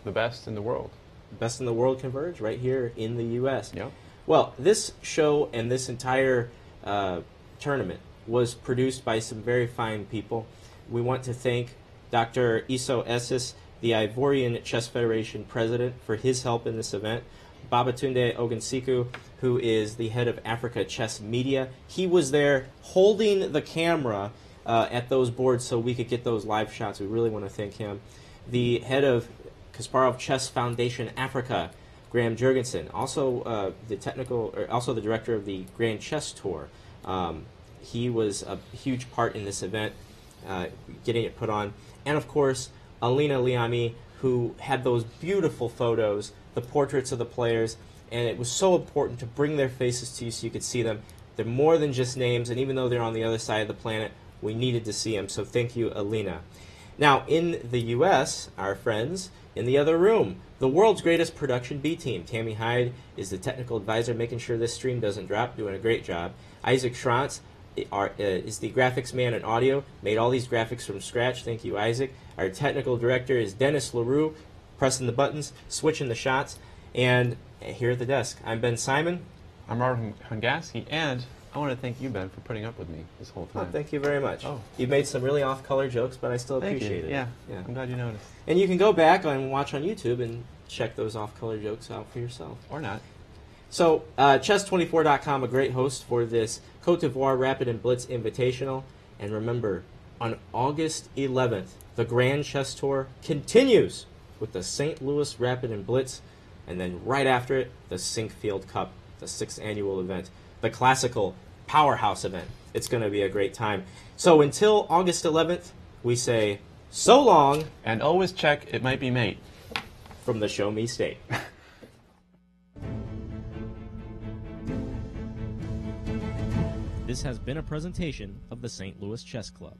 Speaker 3: the best in the world.
Speaker 2: Best in the world converge right here in the U.S.
Speaker 3: Yeah.
Speaker 2: Well, this show and this entire tournament was produced by some very fine people. We want to thank Dr. Iso Essis, the Ivorian Chess Federation president, for his help in this event. Babatunde Ogunsiku, who is the head of Africa Chess Media. He was there holding the camera at those boards so we could get those live shots. We really want to thank him. The head of Kasparov Chess Foundation Africa, Graham Jurgensen, also also the director of the Grand Chess Tour. He was a huge part in this event, getting it put on. And of course, Alina Liami, who had those beautiful photos, the portraits of the players, and it was so important to bring their faces to you so you could see them. They're more than just names, and even though they're on the other side of the planet, we needed to see them, so thank you, Alina. Now, in the U.S., our friends in the other room, the world's greatest production B team. Tammy Hyde is the technical advisor, making sure this stream doesn't drop, doing a great job. Isaac Schrantz is the graphics man and audio, made all these graphics from scratch. Thank you, Isaac. Our technical director is Dennis LaRue, pressing the buttons, switching the shots. And here at the desk, I'm Ben Simon.
Speaker 3: I'm Robert Hungaski, and I want to thank you, Ben, for putting up with me this whole time.
Speaker 2: Oh, thank you very much.
Speaker 3: Oh.
Speaker 2: You made some really off-color jokes, but I still
Speaker 3: Thank
Speaker 2: appreciate
Speaker 3: you.
Speaker 2: it.
Speaker 3: Yeah.
Speaker 2: Yeah,
Speaker 3: I'm glad you noticed.
Speaker 2: And you can go back and watch on YouTube and check those off-color jokes out for yourself.
Speaker 3: Or not.
Speaker 2: So, chess24.com, a great host for this Côte d'Ivoire Rapid and Blitz Invitational. And remember, on August 11th, the Grand Chess Tour continues with the St. Louis Rapid and Blitz, and then right after it, the Sinkfield Cup, the 6th annual event, the classical powerhouse event. It's going to be a great time. So until August 11th, we say so long.
Speaker 3: And always check, it might be mate.
Speaker 2: From the Show Me State.
Speaker 1: This has been a presentation of the St. Louis Chess Club.